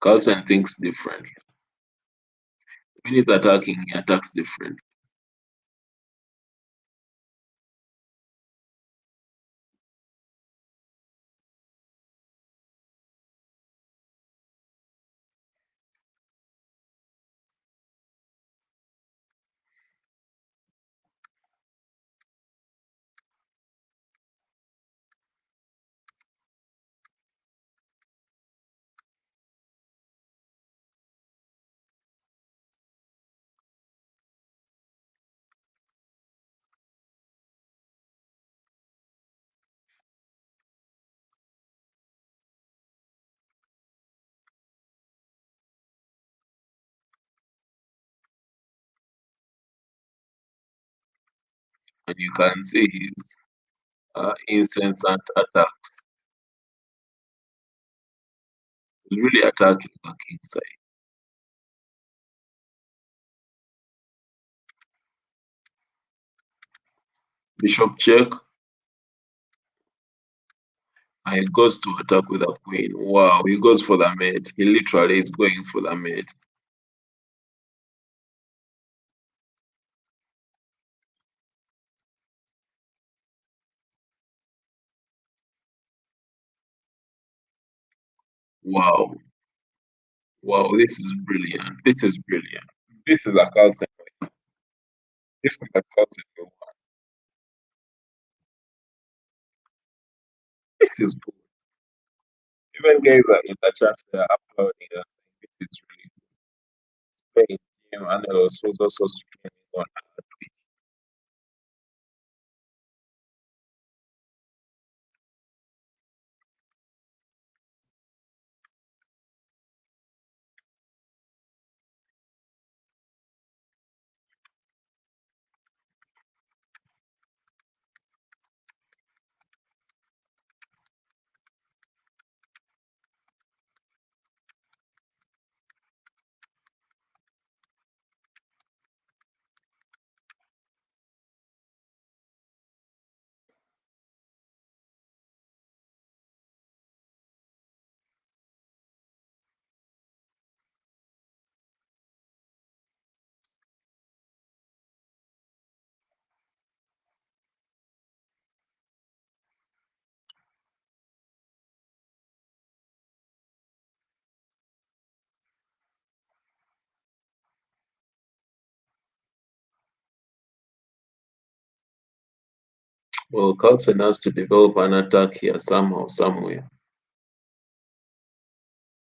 Carlsen thinks differently. When he's attacking, he attacks differently. And you can see his incessant attacks. He's really attacking the king side. Bishop check. And he goes to attack with a queen. Wow, he goes for the mate. He literally is going for the mate. Wow. Wow, this is brilliant. This is brilliant. This is a Carlsen. This is a Carlsen. This is good. Even guys are in the chat, they are uploading and saying this is really good. Team Analyst was also streaming on Twitch. Well, Carlsen has to develop an attack here somehow, somewhere.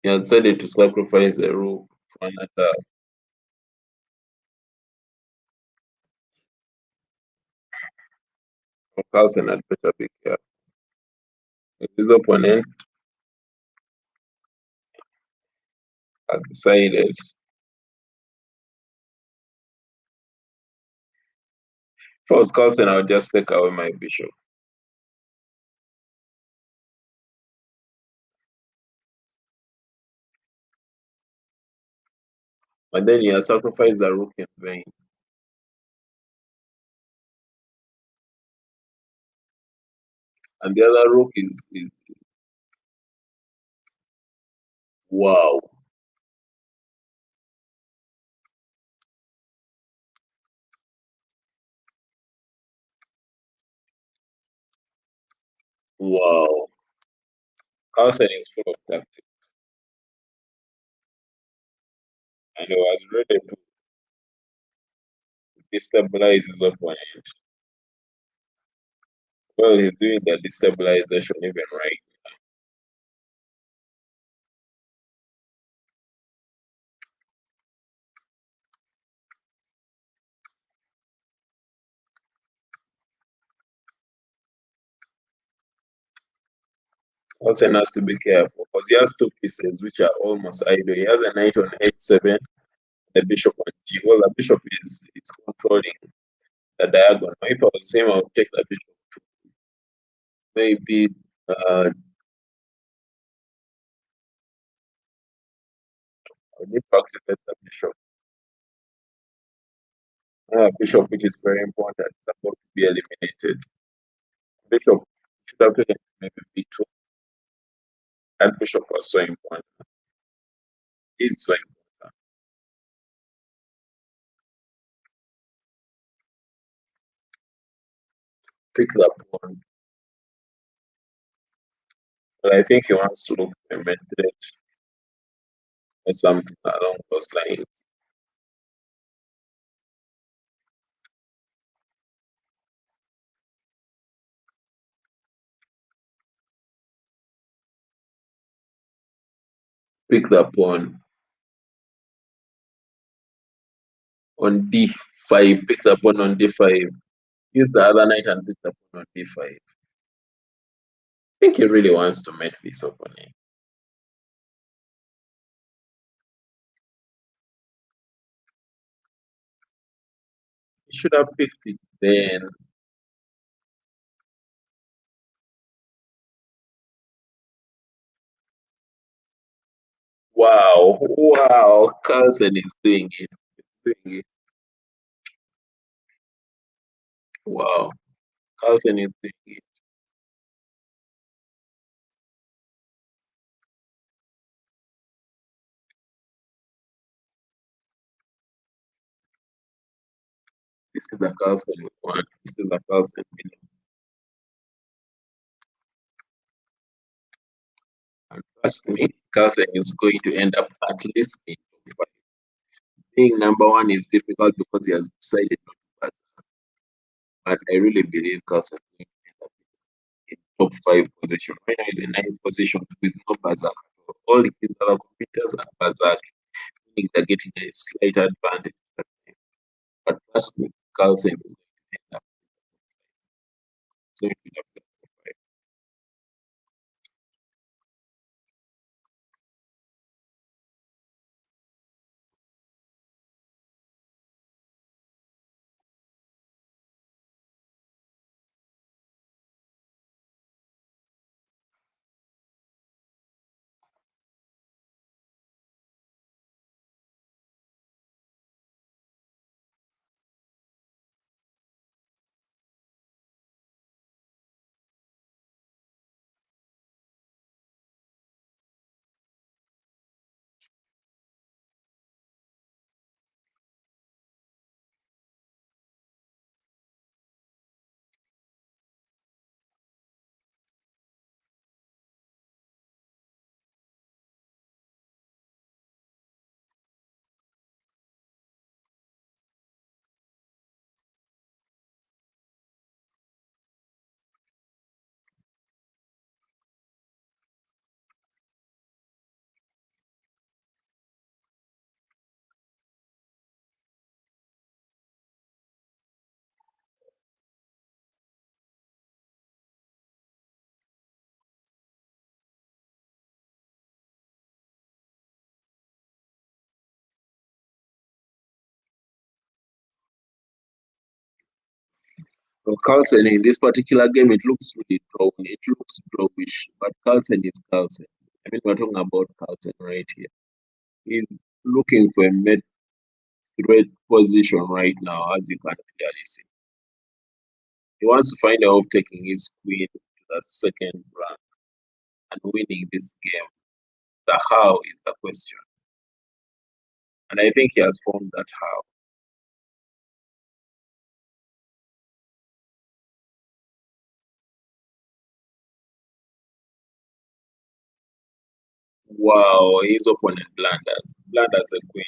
He had decided to sacrifice a rook for an attack. Carlsen had better be careful. His opponent has decided. If I was Carlsen, I would just take away my bishop. But then he has sacrificed the rook in vain. And the other rook is wow. Wow. Carlsen is full of tactics. And he was ready to destabilize his opponent. Well, he's doing the destabilization even right. Carlsen has to be careful because he has two pieces which are almost idle. He has a knight on h7, the bishop on g. Well, the bishop is controlling the diagonal. If I was him, I would take the bishop to maybe I need to activate the bishop. Bishop, which is very important, is about to be eliminated. Bishop should have taken maybe b2. And bishop was so important. It's so important. Pick the pawn. But I think he wants to look for a method or something along those lines. Pick the pawn on d5. Pick the pawn on d5. Use the other knight and pick the pawn on d5. I think he really wants to mate this opponent. He should have picked it then. Wow, Carlsen is doing it. He's doing it. Wow, Carlsen is doing it. This is the Carlsen we want. This is the Carlsen we know. And trust me, Carlsen is going to end up at least in top 5. Being number 1 is difficult because he has decided not to pass. But I really believe Carlsen is going to end up in top 5 position. Right now he's in 9th position with no Bazak. All his other competitors are Bazak, meaning they're getting a slight advantage. But trust me, Carlsen is going to end up in top 5. So Carlsen in this particular game, it looks really drawn. It looks drawish, but Carlsen is Carlsen. I mean, we're talking about Carlsen right here. He's looking for a mid-threat position right now, as you can clearly see. He wants to find a way of taking his queen to the second rank and winning this game. The how is the question. And I think he has found that how. Wow, his opponent blunders a queen.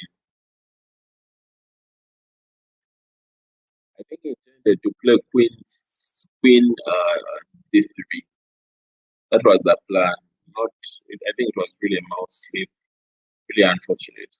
I think he intended to play queen d3. That was the plan. Not, I think it was really a mouse slip. Really unfortunate.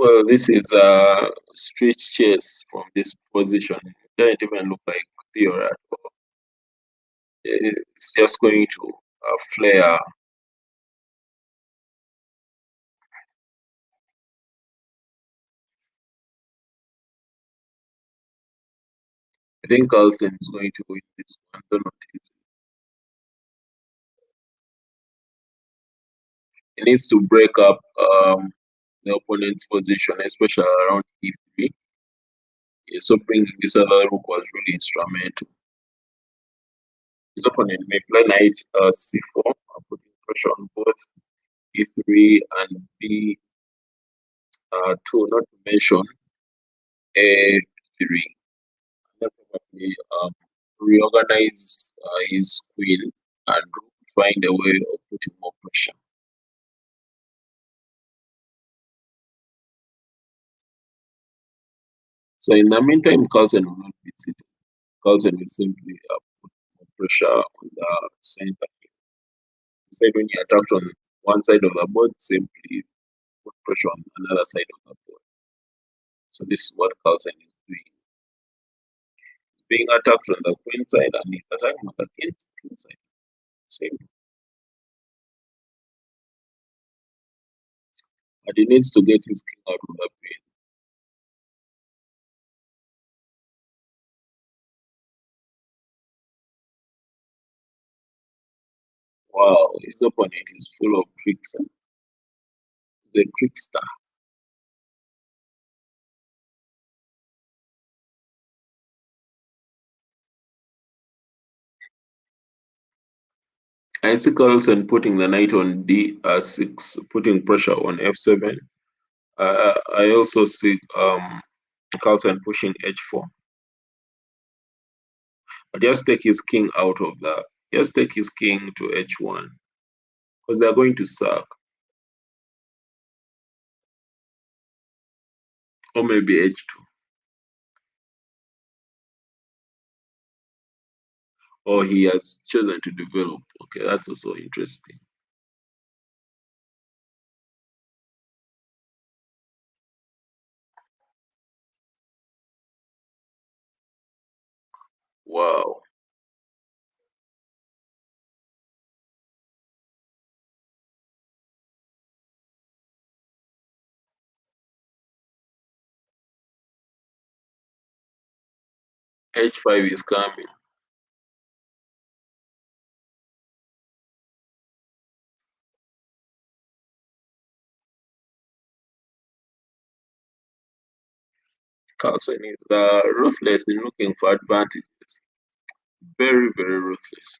Well, this is street chess from this position. It doesn't even look like theory at all. It's just going to flare. I think Carlsen is going to win this one. Don't notice. He needs to break up the opponent's position, especially around e3. So bringing this other rook was really instrumental. His opponent may play knight c4, putting pressure on both e3 and b2, not to mention a3. And then probably reorganize his queen and find a way of putting more pressure. So in the meantime, Carlsen will not be sitting. Carlsen will simply put more pressure on the center. He said when he attacked on one side of the board, simply put pressure on another side of the board. So this is what Carlsen is doing. He's being attacked on the queen side and he's attacking on the king side. Same. But he needs to get his king out of the queen. Wow, his opponent is full of tricks. He's a trickster. I see Carlsen putting the knight on d6, putting pressure on f7. I also see Carlsen pushing h4. But just take his king out of that. Just take his king to h1 because they're going to sack. Or maybe h2. Or he has chosen to develop. Okay, that's also interesting. Wow. h5 is coming. Carlsen is ruthless in looking for advantages. Very, very ruthless.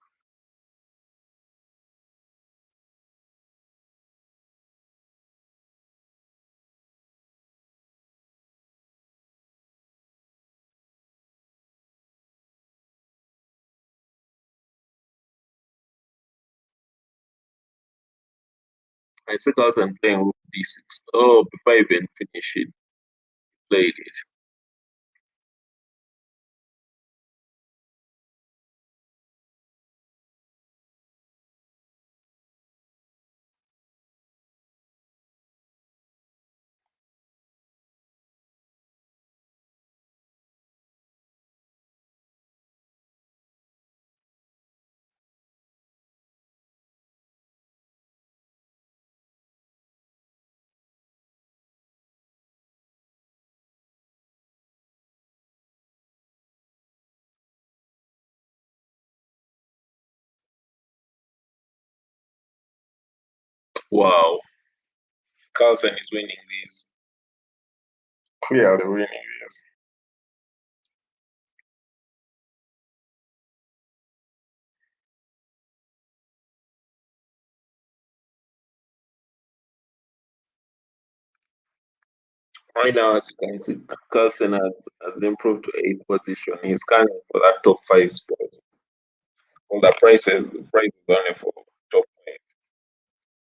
I see Carlsen playing rook d6. Oh, before I even finish it, played it. Wow. Carlsen is winning this. Clearly winning this. Right now, as you can see, Carlsen has improved to 8th position. He's coming for that top 5 spot. Well, the price is only for top 5.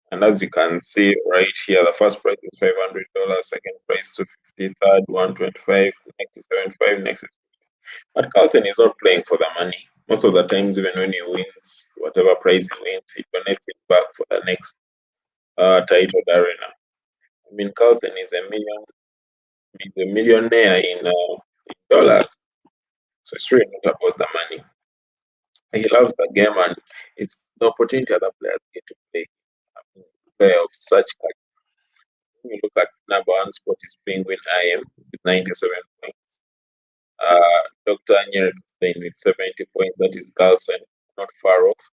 And as you can see right here, the first price is $500, second price 250, third 125, next is 75, next is 50. But Carlsen is not playing for the money. Most of the times, even when he wins, whatever prize he wins, he donates it back for the next titled arena. I mean, Carlsen is a million He's a millionaire in dollars. So it's really not about the money. He loves the game, and it's the opportunity other players get to play. Player of such caliber. When you look at number one spot is Penguin IM with 97 points. Dr. Nyerkstein with 70 points. That is Carlsen, not far off.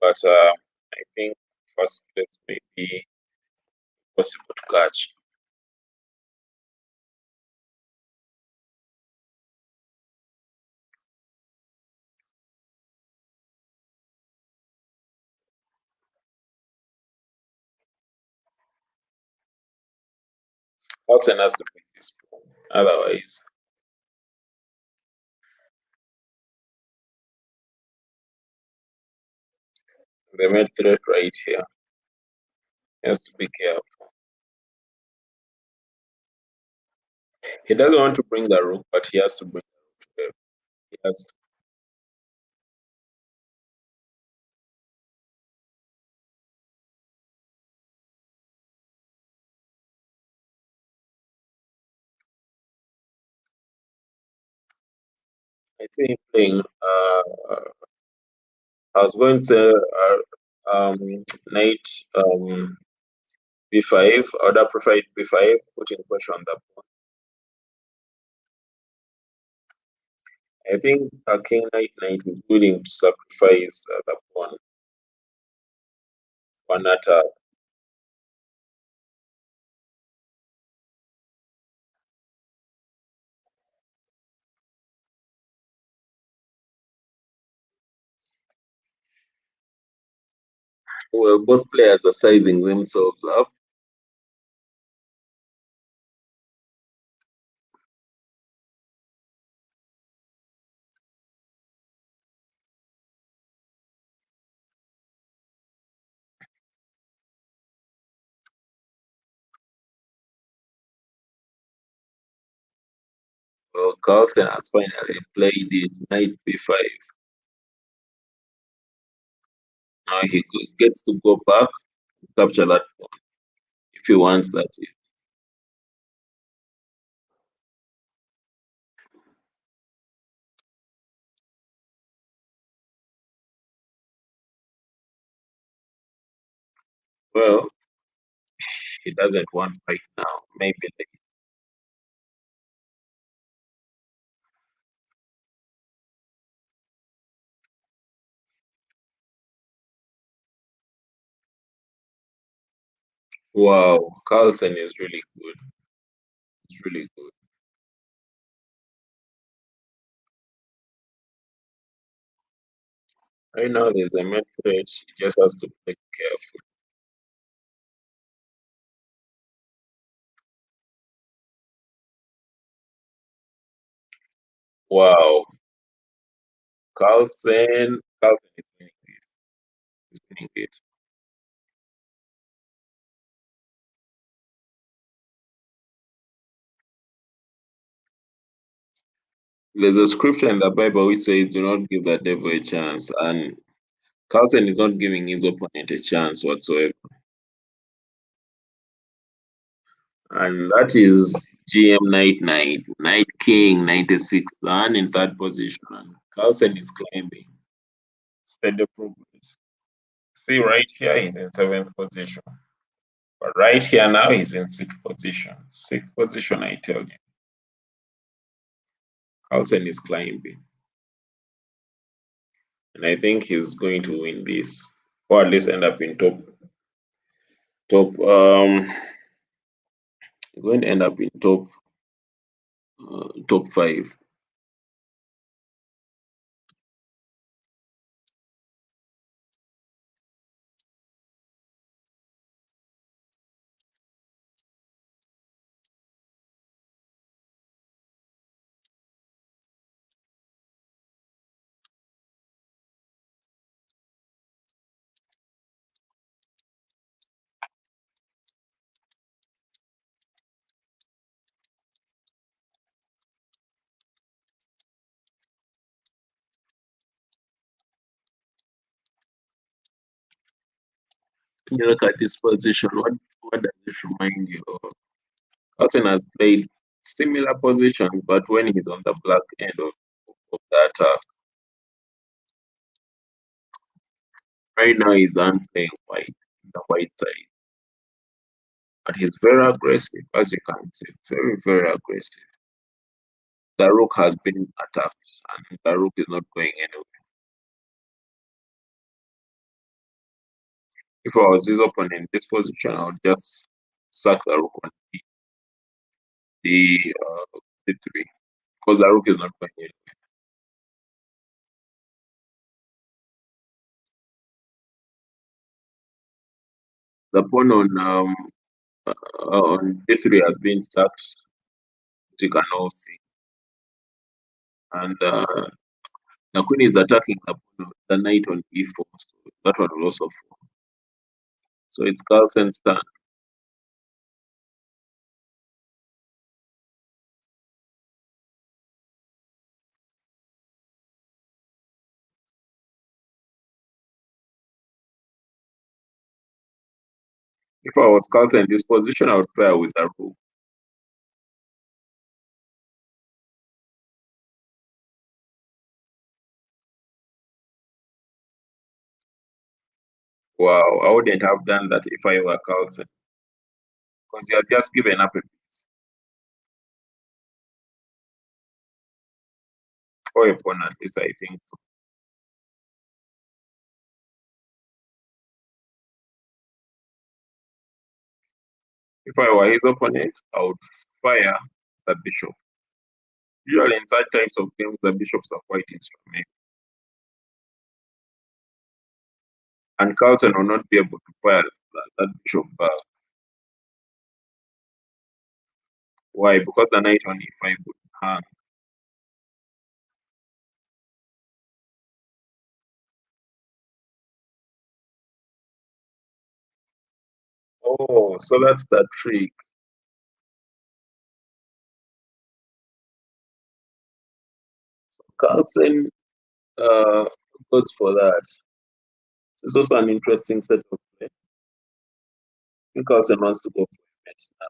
But I think first place may be possible to catch. Carlsen has to pick this pawn. Otherwise, they made threat right here. He has to be careful. He doesn't want to bring the rook, but he has to bring the rook to the. He has to. I see him playing. I was going to knight b5. I would have preferred b5, putting pressure on the pawn. I think a king knight is willing to sacrifice the pawn for an attack. Well, both players are sizing themselves up. Well, Carlsen has finally played it, knight b5. Now he gets to go back, capture that pawn, if he wants that. Well, he doesn't want right now. Maybe later. Wow, Carlsen is really good. It's really good. Right now, there's a mid threat. He just has to be careful. Wow, Carlsen is winning this. He's winning it. There's a scripture in the Bible which says, "Do not give the devil a chance," and Carlsen is not giving his opponent a chance whatsoever. And that is GM Knight King 96, and in third position. And Carlsen is climbing. Steady progress. See, right here, he's in seventh position. But right here now, he's in sixth position. Sixth position, I tell you. Carlsen is climbing. And I think he's going to win this. Or at least end up in top going to end up in top 5. When you look at this position, what does it remind you of? Carlsen has played similar position, but when he's on the black end of the attack. Right now he's playing white, the white side. But he's very aggressive, as you can see, very, very aggressive. The rook has been attacked, and the rook is not going anywhere. If I was his opponent in this position, I would just sack the rook on d3, because the rook is not going anywhere. The pawn on d3 has been sacked, as you can all see, and the queen is attacking the knight on e4, so that one will also fall. So it's Carlsen's turn. If I was Carlsen in this position, I would fire with the rook. Wow, I wouldn't have done that if I were Carlsen, because he has just given up a piece. Or a pawn at least, I think so. If I were his opponent, I would fire the bishop. Usually in such types of games, the bishops are quite instrumental. And Carlsen will not be able to fire that bishop back. Why? Because the knight on e5 would hang. Oh, so that's the trick. So Carlsen goes for that. It's also an interesting set of play. I think Carlsen wants to go for a match now.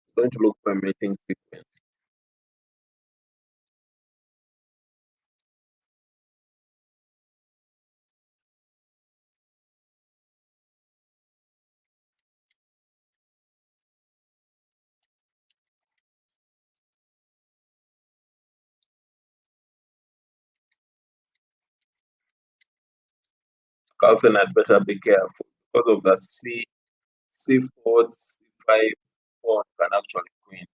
He's going to look for a mating sequence. Carlsen had better be careful because of the c4, c5 pawn can actually win.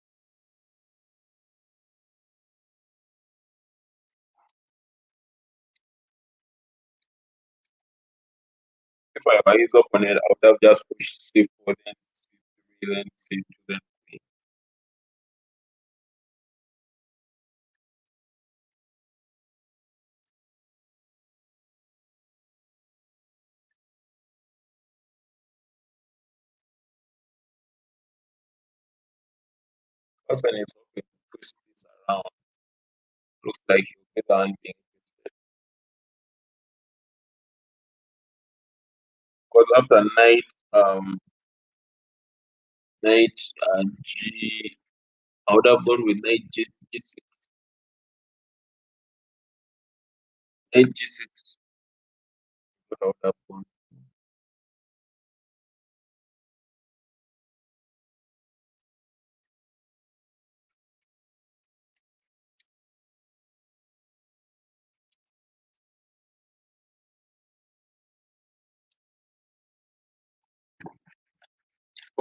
If I were his opponent, I would have just pushed c4, then c3, then c2, then queen. Carlsen is hoping to twist this around. Looks like he'll get the hand being twisted. Because after knight g, I would have gone with knight g6. Knight g6. What I would have gone.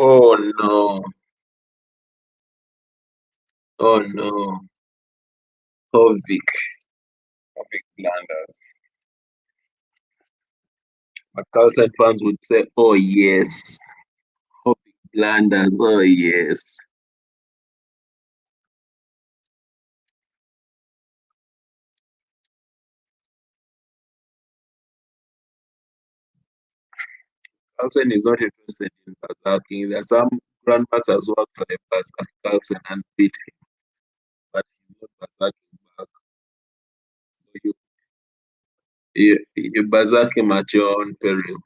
Oh no. Oh no. Hovik. Hovik blunders. But Carlsen fans would say, oh yes. Hovik blunders. Oh yes. Carlsen is not interested in berserking. There are some grandmasters who actually berserk Carlsen and beat him, but he's not berserking back. So You berserk him at your own peril.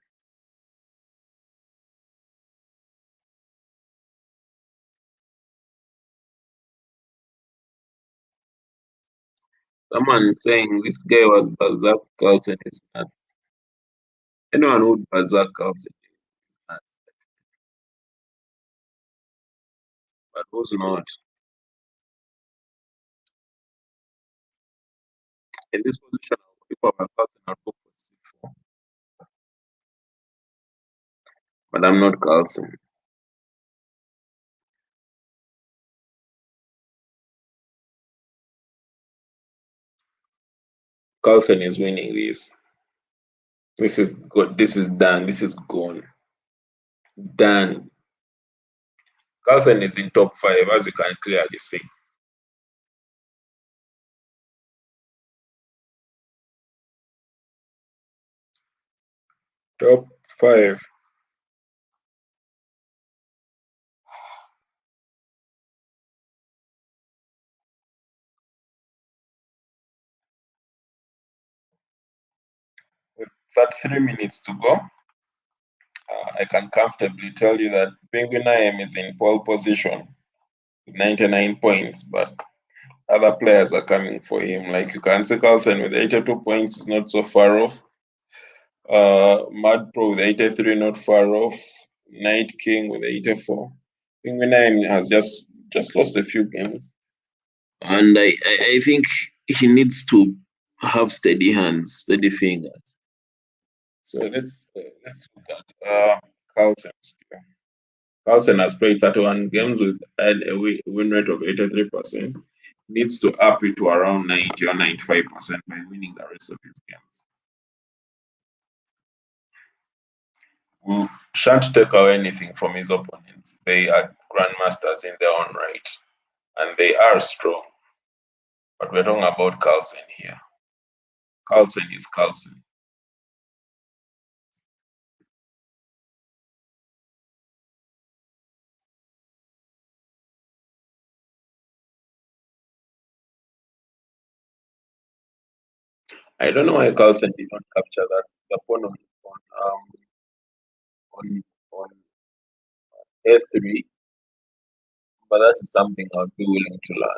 Someone is saying this guy was berserk Carlsen is nuts. Anyone who would berserk Carlsen is nuts. But who's not? In this position, people have Carlsen at 4.64. But I'm not Carlsen. Carlsen is winning this. This is good. This is done. This is gone. Done. Carlsen is in top 5, as you can clearly see. Top 5. With 33 minutes to go, I can comfortably tell you that Penguin IM is in pole position with 99 points, but other players are coming for him. Like you can see, Carlsen with 82 points is not so far off. Mad Pro with 83, not far off. Night King with 84. Penguin IM has just lost a few games, and I think he needs to have steady hands, steady fingers. So let's look at Carlsen still. Carlsen has played 31 games with a win rate of 83%. Needs to up it to around 90 or 95% by winning the rest of his games. We shan't take away anything from his opponents. They are grandmasters in their own right, and they are strong. But we're talking about Carlsen here. Carlsen is Carlsen. I don't know why Carlsen did not capture the pawn on on A3, but that is something I'd be willing to learn.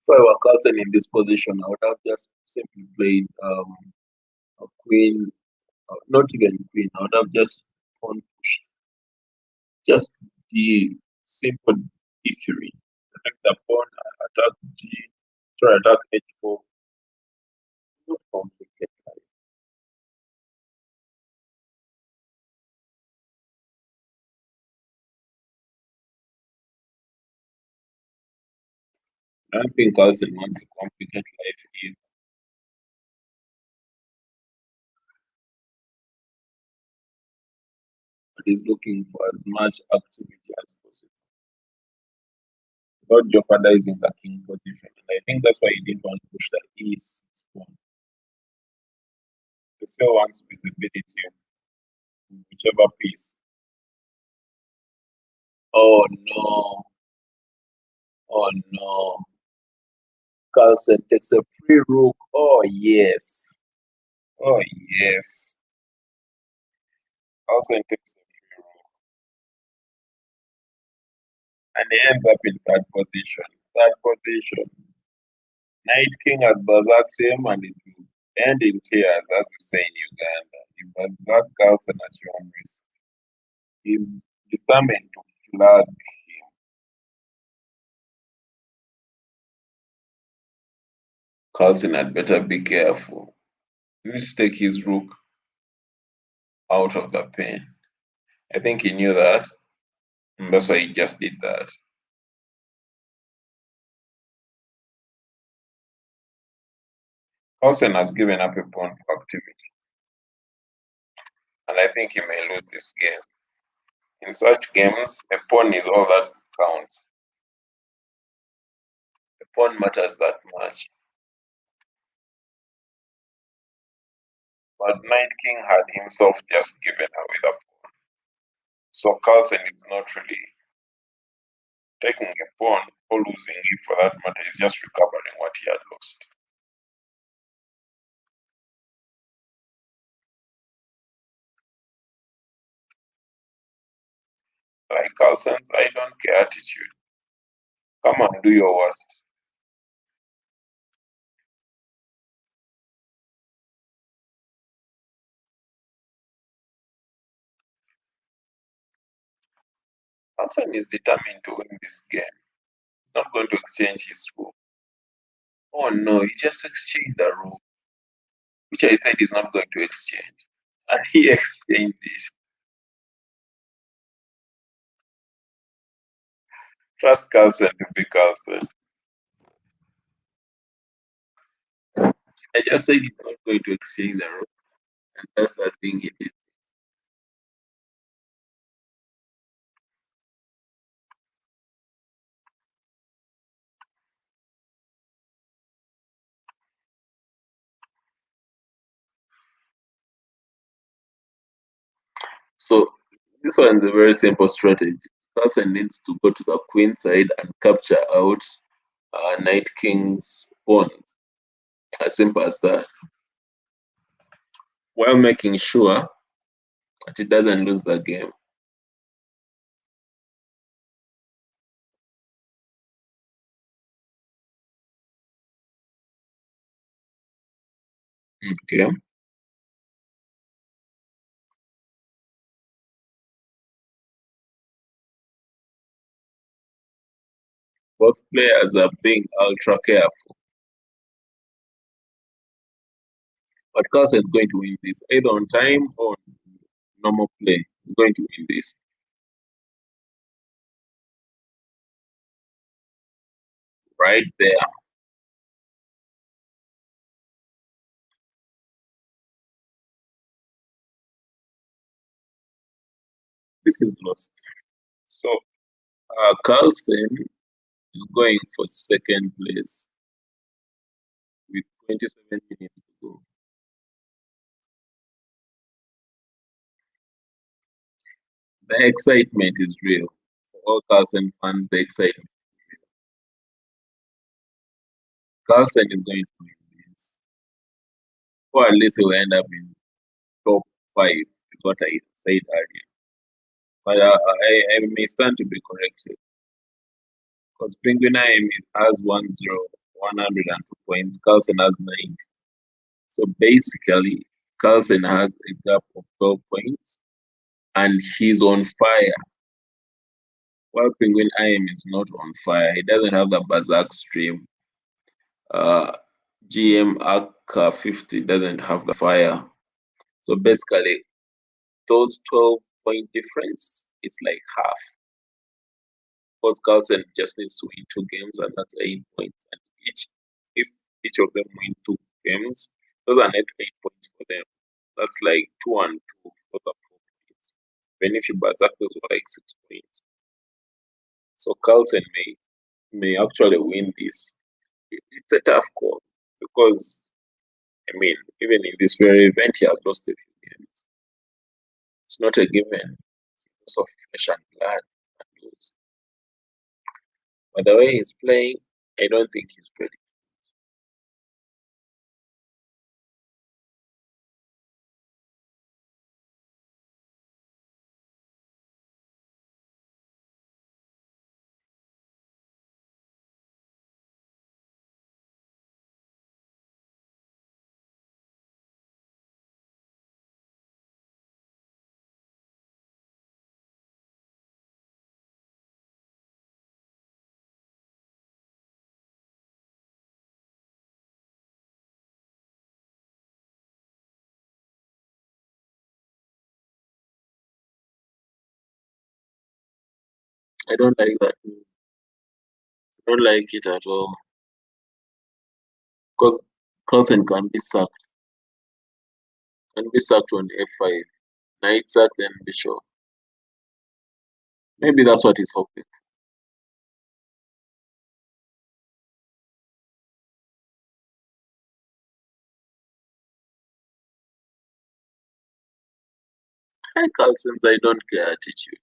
If I were Carlsen in this position, I would have just simply played a queen, not even queen. I would have just pawn pushed, just the simple d3. Attack the pawn, attack g, try attack h4. Not complicated. I don't think Carlsen wants to complicate life either. But he's looking for as much activity as possible without jeopardizing the king position. And I think that's why he didn't want to push the e6 pawn. He still wants visibility in whichever piece. Oh no. Oh no. Carlsen takes a free rook. Oh yes. Oh yes. Carlsen takes a free rook. And he ends up in third position. Third position. Night King has berserked him and it will end in tears, as we say in Uganda. He berserked Carlsen at your own risk. He's determined to flag him. Carlsen had better be careful. Let's take his rook out of the pen. I think he knew that, and that's why he just did that. Carlsen has given up a pawn for activity, and I think he may lose this game. In such games, a pawn is all that counts. The pawn matters that much. But Knight King had himself just given away the pawn. So Carlsen is not really taking a pawn or losing it for that matter. He's just recovering what he had lost. Like Carlsen's I don't care attitude. Come on, do your worst. Carlsen is determined to win this game. He's not going to exchange his rule. Oh no, he just exchanged the rule, which I said he's not going to exchange. And he exchanged it. Trust Carlsen to be Carlsen. I just said he's not going to exchange the rule, and that's the thing he did. So this one is a very simple strategy. Carlsen needs to go to the queen side and capture out Knight King's pawns. As simple as that. While making sure that he doesn't lose the game. Okay. Both players are being ultra careful. But Carlsen is going to win this either on time or on normal play. He's going to win this. Right there. This is lost. So Carlsen is going for second place with 27 minutes to go. The excitement is real. For all Carlsen fans, the excitement. Carlsen is going to win this. Or at least he will end up in top 5, is what I said earlier. But I may stand to be corrected. Because Penguin IM has 102 points, Carlsen has 90. So basically, Carlsen has a gap of 12 points and he's on fire. While Penguin IM is not on fire, he doesn't have the Berserk stream. GM Arc 50 doesn't have the fire. So basically, those 12-point difference is like half. Because Carlsen just needs to win 2 games, and that's 8 points. And if each of them win 2 games, those are net 8 points for them. That's like 2 and 2 for the 4 points. Even if you berserk, those were like 6 points. So Carlsen may actually win this. It's a tough call because I mean, even in this very event, he has lost a few games. It's not a given. It's of flesh and blood and lose. But the way he's playing, I don't think he's ready. I don't like that. I don't like it at all. Because Carlsen can be sacked on F5. Knight sack, then bishop. Maybe that's what he's hoping. Hi, Carlsen's I don't care attitude.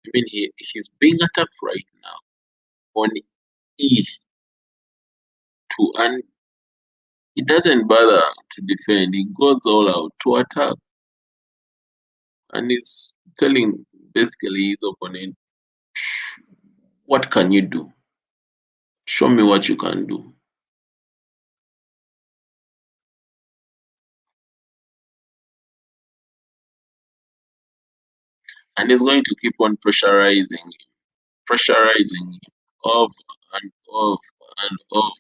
I mean, he's being attacked right now on E2, and he doesn't bother to defend. He goes all out to attack, and he's telling basically his opponent, "What can you do? Show me what you can do." And he's going to keep on pressurizing him over and over and over.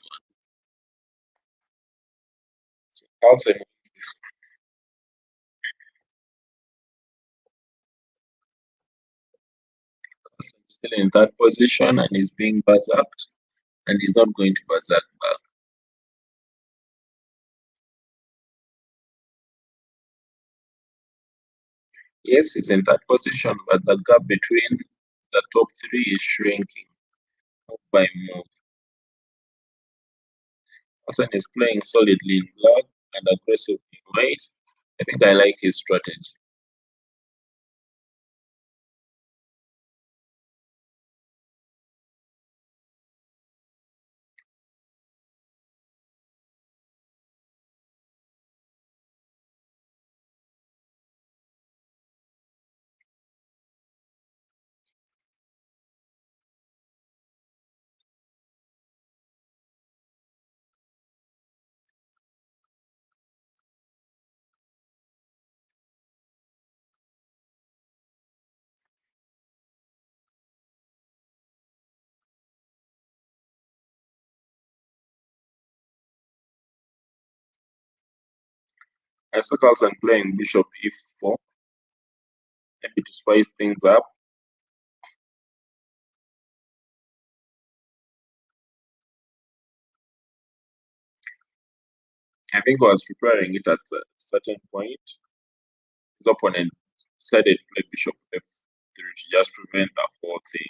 So Carlsen is still in that position and is being berserked, and he's not going to berserk back. Yes, he's in that position, but the gap between the top three is shrinking move by move. Carlsen is playing solidly in black and aggressively in white. I think I like his strategy. I saw Carlsen playing bishop e4, maybe to spice things up. I think I was preparing it at a certain point. His opponent decided to play bishop f3 to just prevent the whole thing.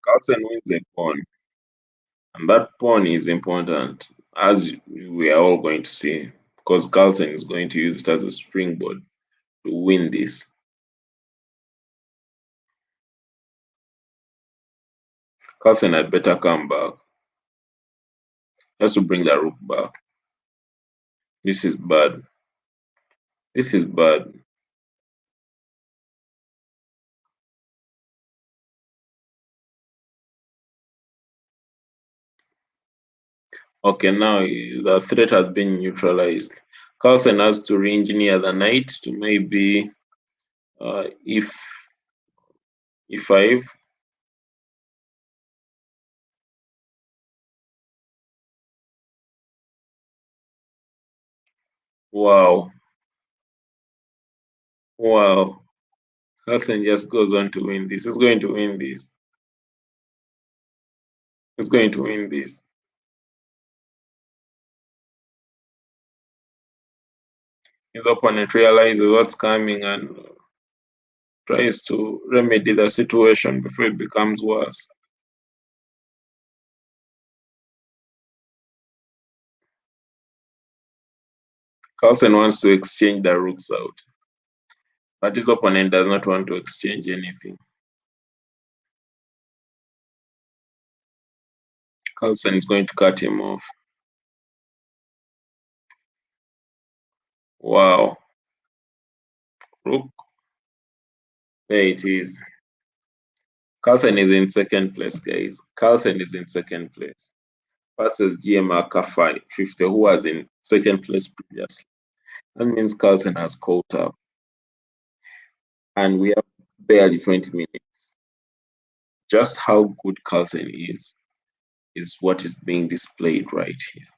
Carlsen wins a pawn, and that pawn is important, as we are all going to see, because Carlsen is going to use it as a springboard to win this. Carlsen had better come back. Just to bring the rook back. This is bad. This is bad. Okay, now the threat has been neutralized. Carlsen has to re-engineer the knight to maybe if e5. Wow. Wow. Carlsen just goes on to win this. He's going to win this. He's going to win this. His opponent realizes what's coming and tries to remedy the situation before it becomes worse. Carlsen wants to exchange the rooks out, but his opponent does not want to exchange anything. Carlsen is going to cut him off. Wow. Rook. There it is. Carlsen is in second place, guys. Carlsen is in second place. Versus GMR Kafai 50, who was in second place previously. That means Carlsen has caught up. And we have barely 20 minutes. Just how good Carlsen is what is being displayed right here.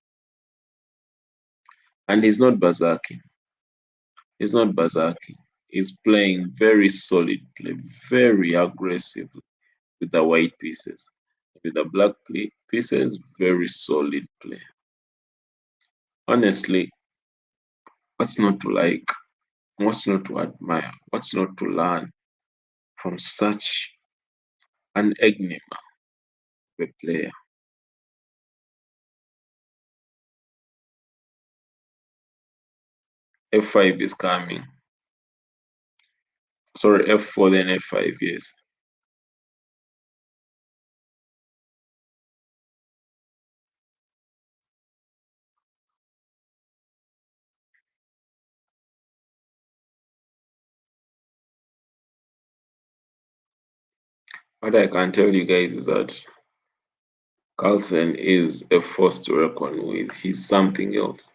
And he's not berserking. He's not berserking. He's playing very solid play, very aggressive with the white pieces. With the black pieces, very solid play. Honestly, what's not to like? What's not to admire? What's not to learn from such an enigma of a player? f5 is coming. Sorry, f4 then f5, yes. What I can tell you guys is that Carlsen is a force to reckon with. He's something else.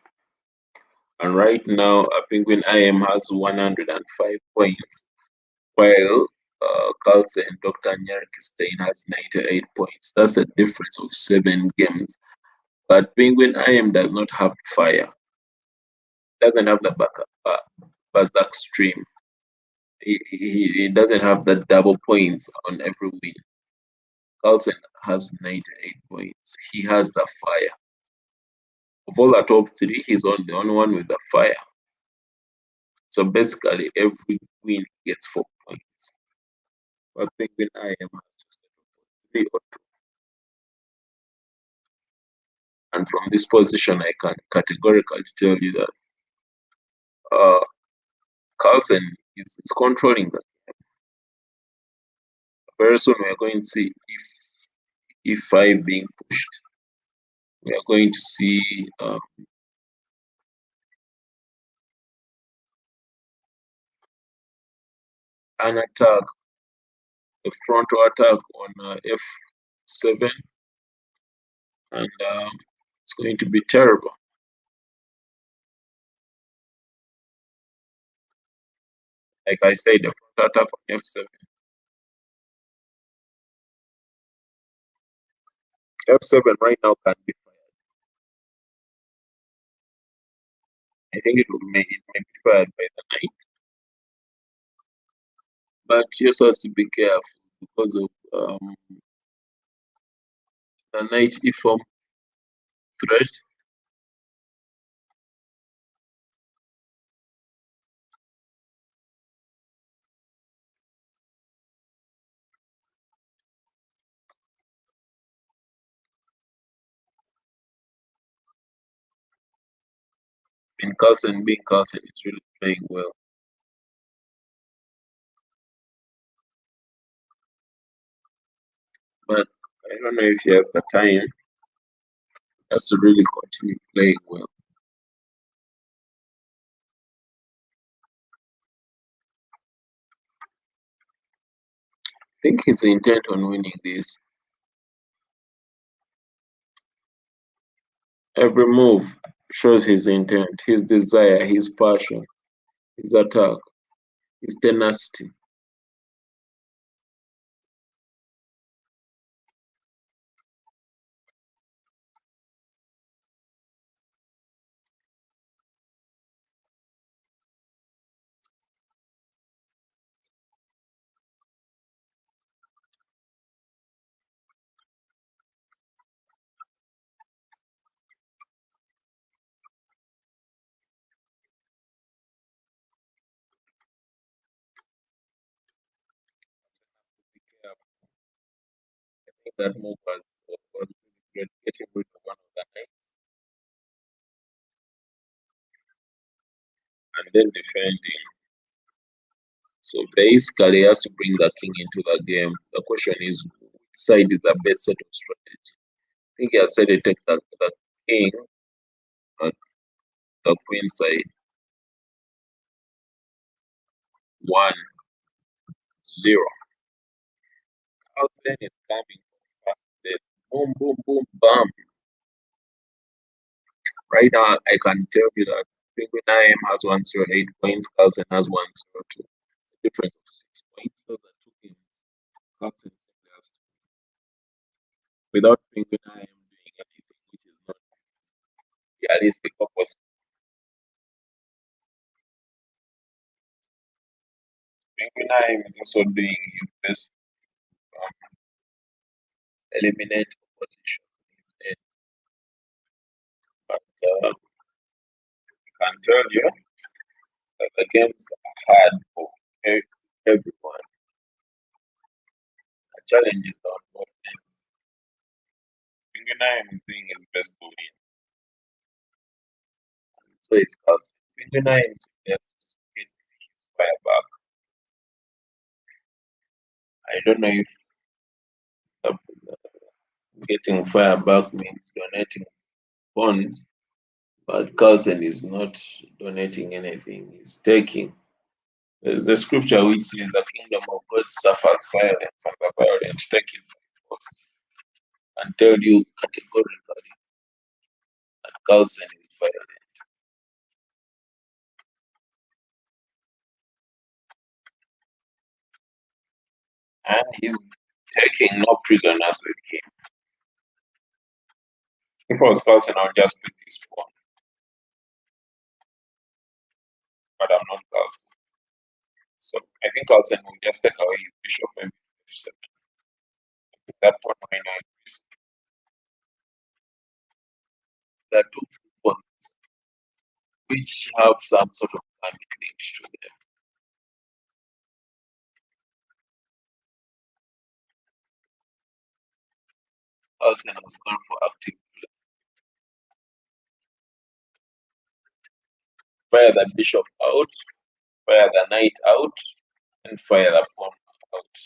And right now, Penguin IM has 105 points, while Carlsen Dr. Nyarkestein has 98 points. That's a difference of 7 games. But Penguin IM does not have fire. Doesn't have the backup Bazak stream. He doesn't have the double points on every win. Carlsen has 98 points. He has the fire. Of all the top 3, he's the only one with the fire. So basically, every win gets 4 points. But Penguin IM has just 3 or 2. And from this position, I can categorically tell you that Carlsen is controlling the game. Very soon, we are going to see if E5 being pushed. We are going to see an attack, a frontal attack on f7, and it's going to be terrible. Like I said, the frontal attack on f7. f7 right now can be fired. I think it may be fired by the knight. But he also has to be careful because of the knight e4 threat. And Carlsen being Carlsen is really playing well. But I don't know if he has the time. He has to really continue playing well. I think he's intent on winning this. Every move shows his intent, his desire, his passion, his attack, his tenacity. I think that move was really great, getting rid of one of the knights and then defending. So basically, he has to bring the king into the game. The question is, which side is the best set of strategy? I think he had said he take the king and the queen side. 1-0. Carlsen is coming for fast place. Boom, boom, boom, bam. Right now, I can tell you that Penguin IM has 108 points, Carlsen has 102. Difference of 6 points. Those are 2 games. Carlsen simply has to, without Penguin IM doing anything which is not realistic or possible. Penguin IM is also doing his best to eliminate opposition in his end. But I can tell you that the games are hard for everyone. The challenges on both ends. Penguin IM is doing his best to win. So it's Carlsen. Penguin I am just get fire back. I don't know if uh, getting fire back means donating pawns, but Carlsen is not donating anything, he's taking. There's a scripture which says the kingdom of God suffers violence and the violent take it by force. And tell you categorically that Carlsen is violent. And he's taking no prisoners with him. If I was Carlsen, I would just pick his pawn. But I'm not Carlsen. So I think Carlsen will just take away his bishop and f7. That pawn right now is the two pawns which have some sort of dynamic link to them. Carlsen has gone for active play. Fire the bishop out, fire the knight out, and fire the pawn out.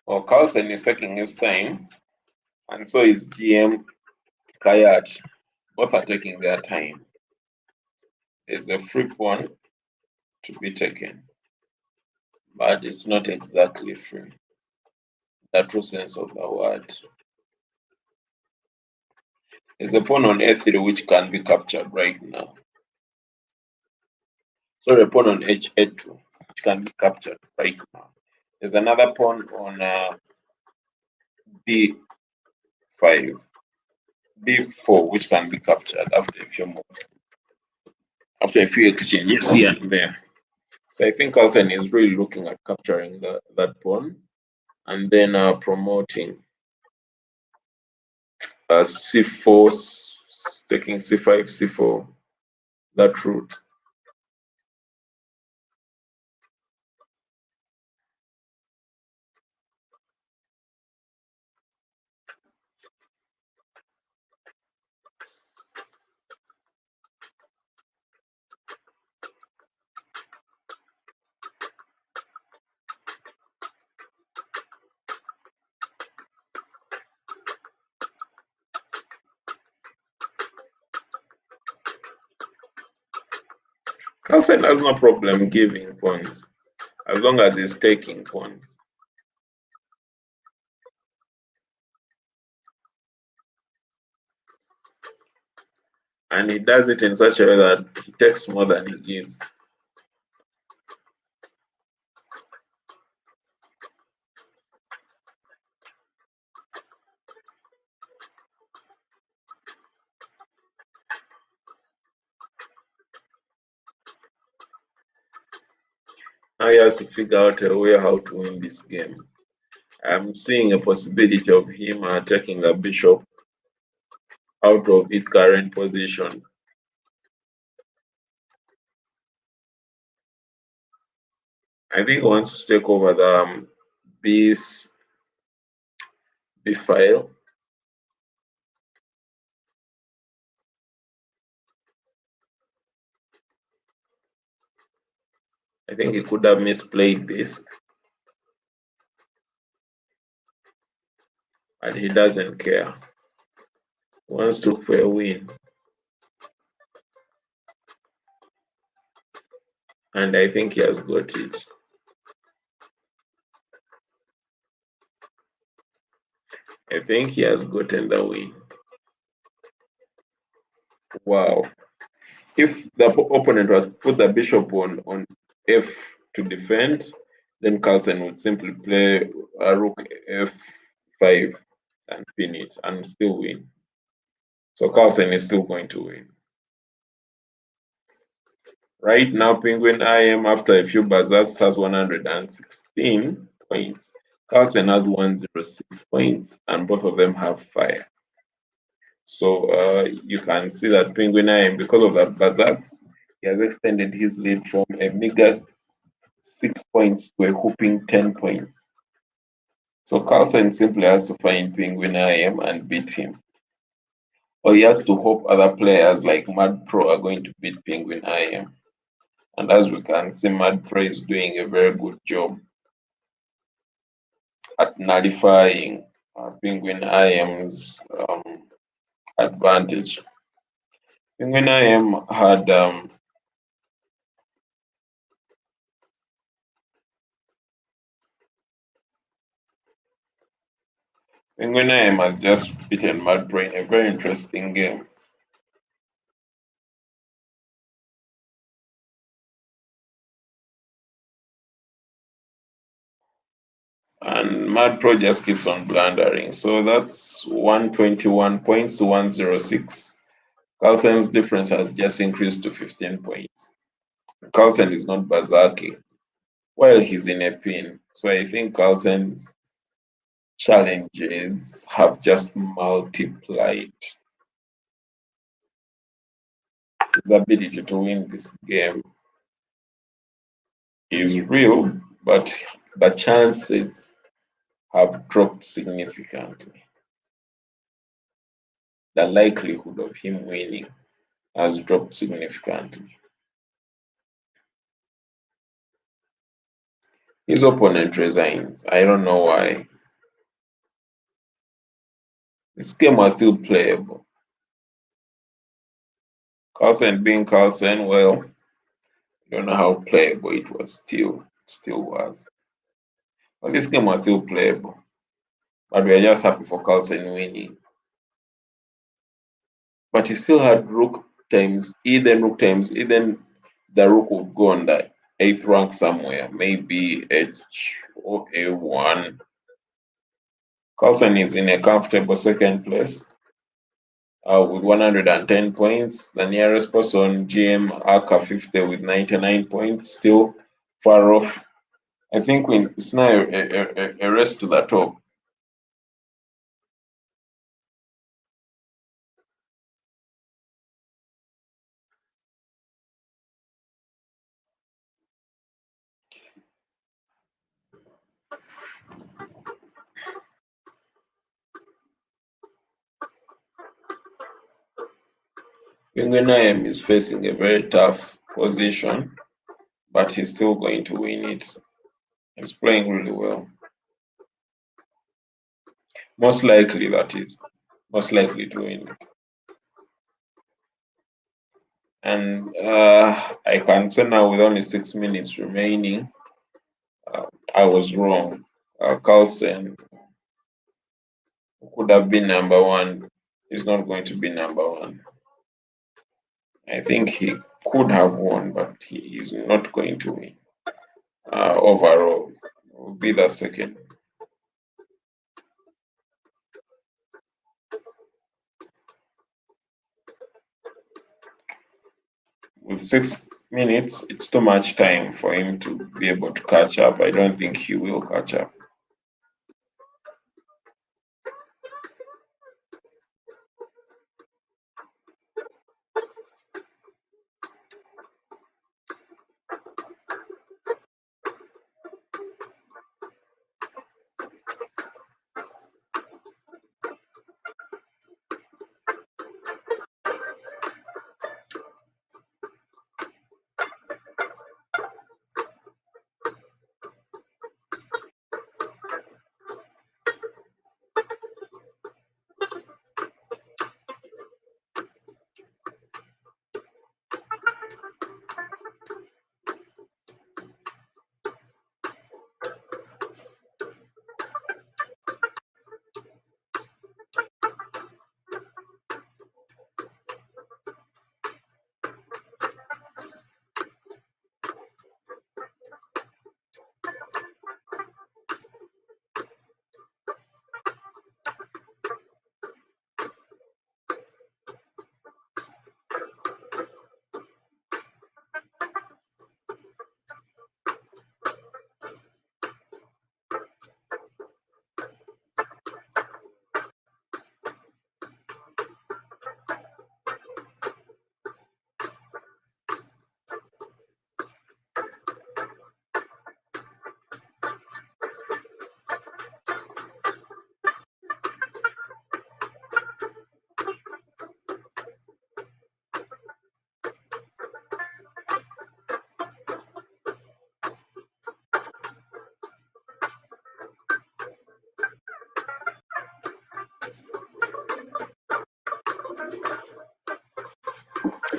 Well, Carlsen is taking his time, and so is GM Kayat. Both are taking their time. There's a free pawn to be taken, but it's not exactly free. The true sense of the word. There's a pawn on a3 which can be captured right now. Sorry, a pawn on h8 which can be captured right now. There's another pawn on d5, d4 which can be captured after a few moves, after a few exchanges here and there. So I think Carlsen is really looking at capturing that pawn and then promoting c4, taking c5, c4, that route. Carlsen has no problem giving pawns as long as he's taking pawns. And he does it in such a way that he takes more than he gives. Now he has to figure out a way how to win this game. I'm seeing a possibility of him taking the bishop out of its current position. I think he wants to take over the b file. I think he could have misplayed this, and he doesn't care. He wants to look for a win. And I think he has got it. I think he has gotten the win. Wow. If the opponent was put the bishop on f to defend, then Carlsen would simply play rook f5 and pin it and still win. So Carlsen is still going to win. Right now, Penguin IM, after a few bazaars, has 116 points. Carlsen has 106 points, and both of them have fire. So you can see that Penguin IM, because of that Bazaks, he has extended his lead from a meager 6 points to a whooping 10 points. So Carlsen simply has to find Penguin IM and beat him. Or he has to hope other players like Mad Pro are going to beat Penguin IM. And as we can see, Mad Pro is doing a very good job at nullifying Penguin IM's advantage. Penguin IM had Penguin IM has just beaten Mad Pro in a very interesting game. And Mad Pro just keeps on blundering. So that's 121 points to 106. Carlsen's difference has just increased to 15 points. Carlsen is not berserking. Well, he's in a pin. So I think Carlsen's challenges have just multiplied. His ability to win this game is real, but the chances have dropped significantly. The likelihood of him winning has dropped significantly. His opponent resigns. I don't know why. This game was still playable. Carlsen being Carlsen, well, I don't know how playable it was still was. But this game was still playable. But we are just happy for Carlsen winning. But he still had rook times, either the rook would go on the 8th rank somewhere, maybe H or A1. Carlsen is in a comfortable second place with 110 points. The nearest person, GM Aka 50 with 99 points, still far off. I think it's now a race to the top. Penguin is facing a very tough position, but he's still going to win it. He's playing really well. Most likely, that is. Most likely to win it. And I can say now, with only 6 minutes remaining, I was wrong. Carlsen could have been number one. He's not going to be number one. I think he could have won, but he is not going to win. Overall, will be the second. With 6 minutes, it's too much time for him to be able to catch up. I don't think he will catch up.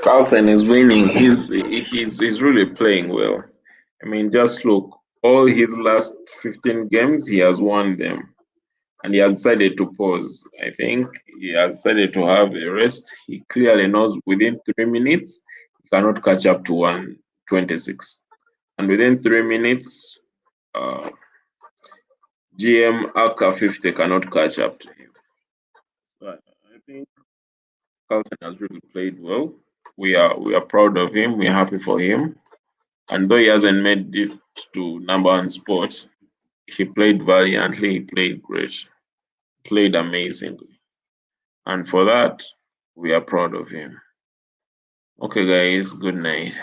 Carlsen is winning. He's really playing well. I mean, just look, all his last 15 games, he has won them. And he has decided to pause. I think he has decided to have a rest. He clearly knows within 3 minutes, he cannot catch up to 126. And within 3 minutes, GM Aka 50 cannot catch up to him. So I think Carlsen has really played well. We are proud of him. We're happy for him. And though he hasn't made it to #1 spot, he played valiantly. He played great. Played amazingly. And for that, we are proud of him. Okay, guys, good night.